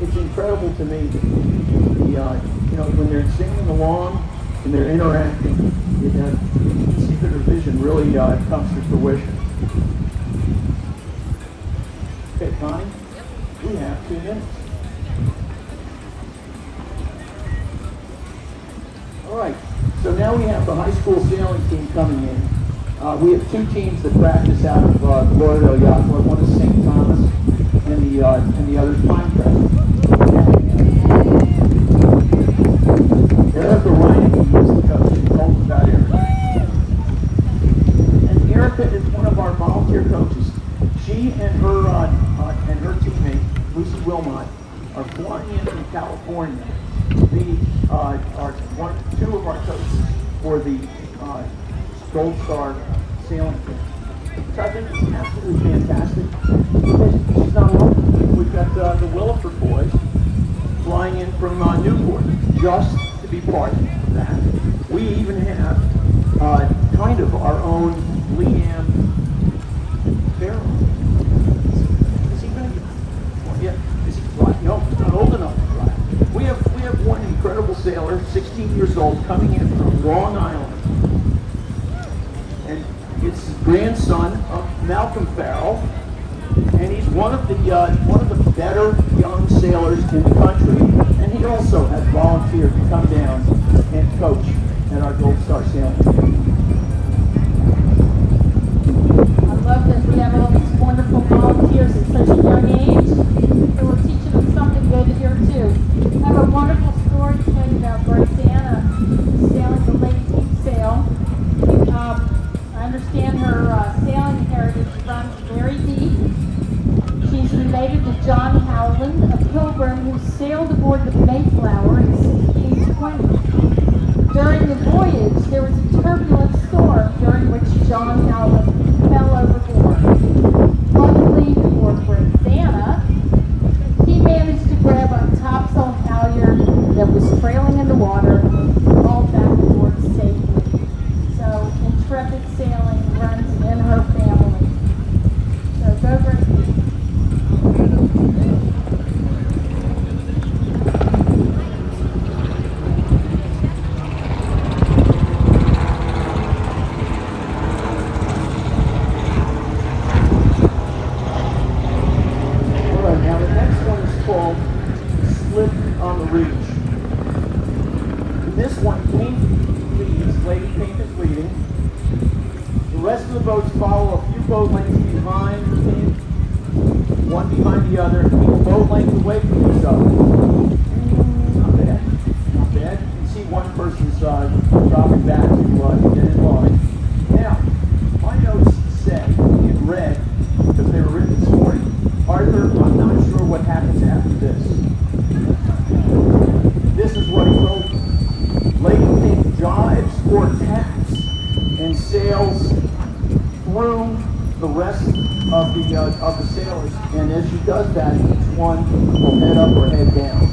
it's incredible to me, when they're singing along and they're interacting, you see that their vision really comes to fruition. Okay, Connie, we have 2 minutes. All right, so now we have the high school sailing team coming in. We have 2 teams that practice out of Lauderdale Yacht Club. One is St. Thomas, and the other is Pinecrest. Erica Ryan is the coach. She told us about Erica. And Erica is one of our volunteer coaches. She and her teammate Lucy Wilmot are flying in from California to be 2 of our coaches for the Gold Star Sailing Team. So I think it's absolutely fantastic. She's not alone. We've got the Williford boys flying in from Newport just to be part of that. We even have kind of our own Liam Farrell. Is he going to? Yeah. Is he flying? No, he's not old enough to fly. We have one incredible sailor, 16 years old, coming in from Long Island. And it's his grandson of Malcolm Farrell, and he's one of the better young sailors in the country. And he also has volunteered to come down and coach at our Gold Star Sailing Team. I love that we have all these wonderful volunteers at such a young age, and we're teaching them something good here too. I have a wonderful story to tell you about Graciana sailing the Lady Team Sail. I understand her sailing heritage runs very deep. She's related to John Howland, a pilgrim who sailed aboard the Mayflower in 1620. During the voyage, there was a turbulent storm during which John Howland fell overboard. Luckily for Graciana, he managed to grab a topsail halyard that was trailing in the water and hauled back aboard safely. So intrepid sailing runs in her family. So go Gracie. Boats follow a few boat lengths behind the team, one behind the other, keep boat lengths away from each other. Not bad, not bad. You can see one person's dropping back to get in line. Now, my notes said in red, because they were written this morning, Arthur, I'm not sure what happens after this. This is what he told me. Lady Pink jives or tacks and sails through the rest of the sailors, and as she does that, each one will head up or head down.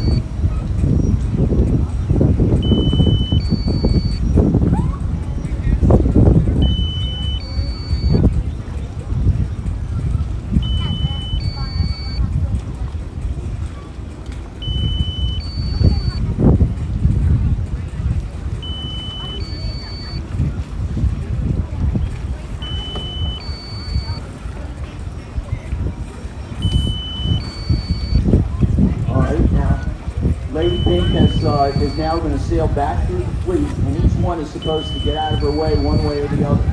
Lady Pink is now going to sail back through the fleet, and each one is supposed to get out of her way one way or the other.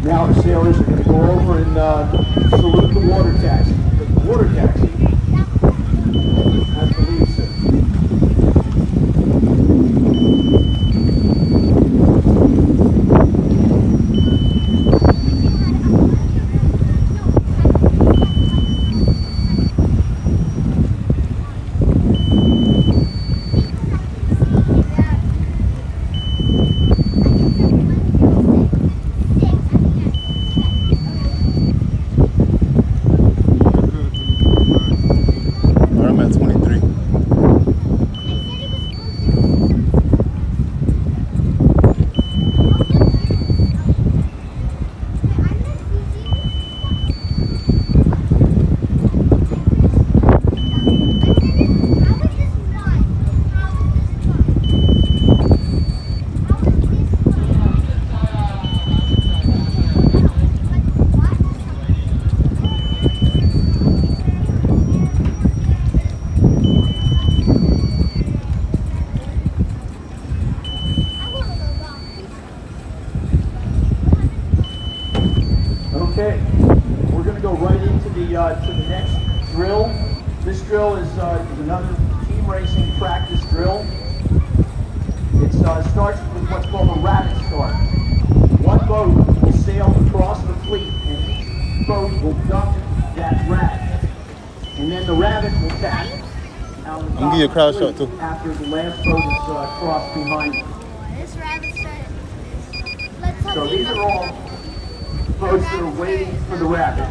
Now the sailors are going to go over and salute the water taxi. The water taxi has to leave soon. go right into the next drill. This drill is another team racing practice drill. It starts with what's called a rabbit start. One boat will sail across the fleet, and each boat will duck that rabbit. And then the rabbit will tack out the top give you a crowd of the shot, fleet too. after the last boat is crossed behind it. This rabbit said, let's So these are all boats that are waiting for the rabbit.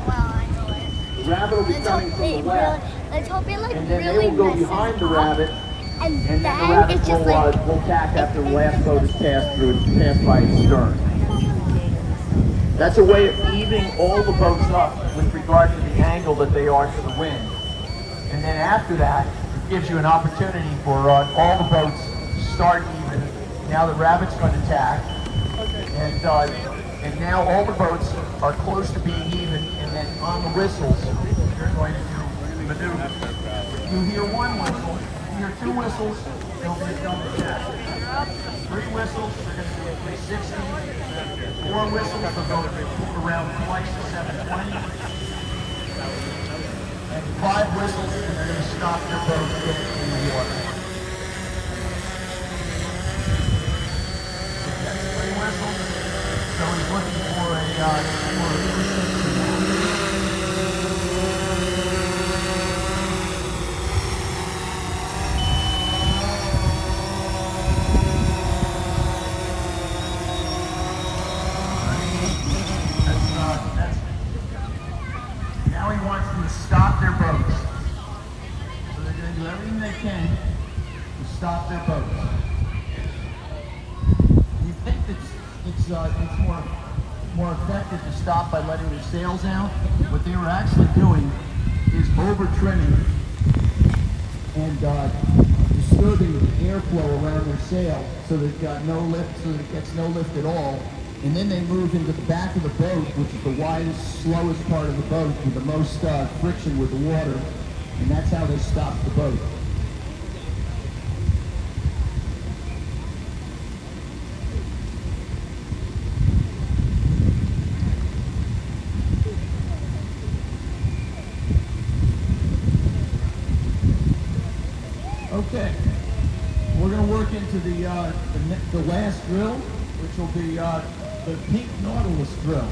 The rabbit will be coming from the left, let's hope it like and then really they will go messes behind the up. rabbit, And and then the then rabbit it's just like will tack after the last boat is passed by its stern. That's a way of evening all the boats up with regard to the angle that they are to the wind. And then after that, it gives you an opportunity for all the boats to start even. Now the rabbit's going to tack, and now all the boats are close to being even, and then on the whistles, you're going to do maneuver. If you hear one whistle, if you hear two whistles, there'll be a double tack. Three whistles, they're going to do a 360. Four whistles, they'll go around twice to 720. And five whistles, and they're going to stop your boat in the water. That's three whistles. So he's looking for a 360 now. Now he wants them to stop their boats. So they're going to do everything they can to stop their boats. You think it's more effective to stop by letting their sails out? What they were actually doing is over trimming and disturbing the airflow around their sail so they've got no lift, so that it gets no lift at all. And then they move into the back of the boat, which is the widest, slowest part of the boat with the most friction with the water. And that's how they stop the boat. Okay, we're going to work into the last drill, which will be the Pink Nautilus drill.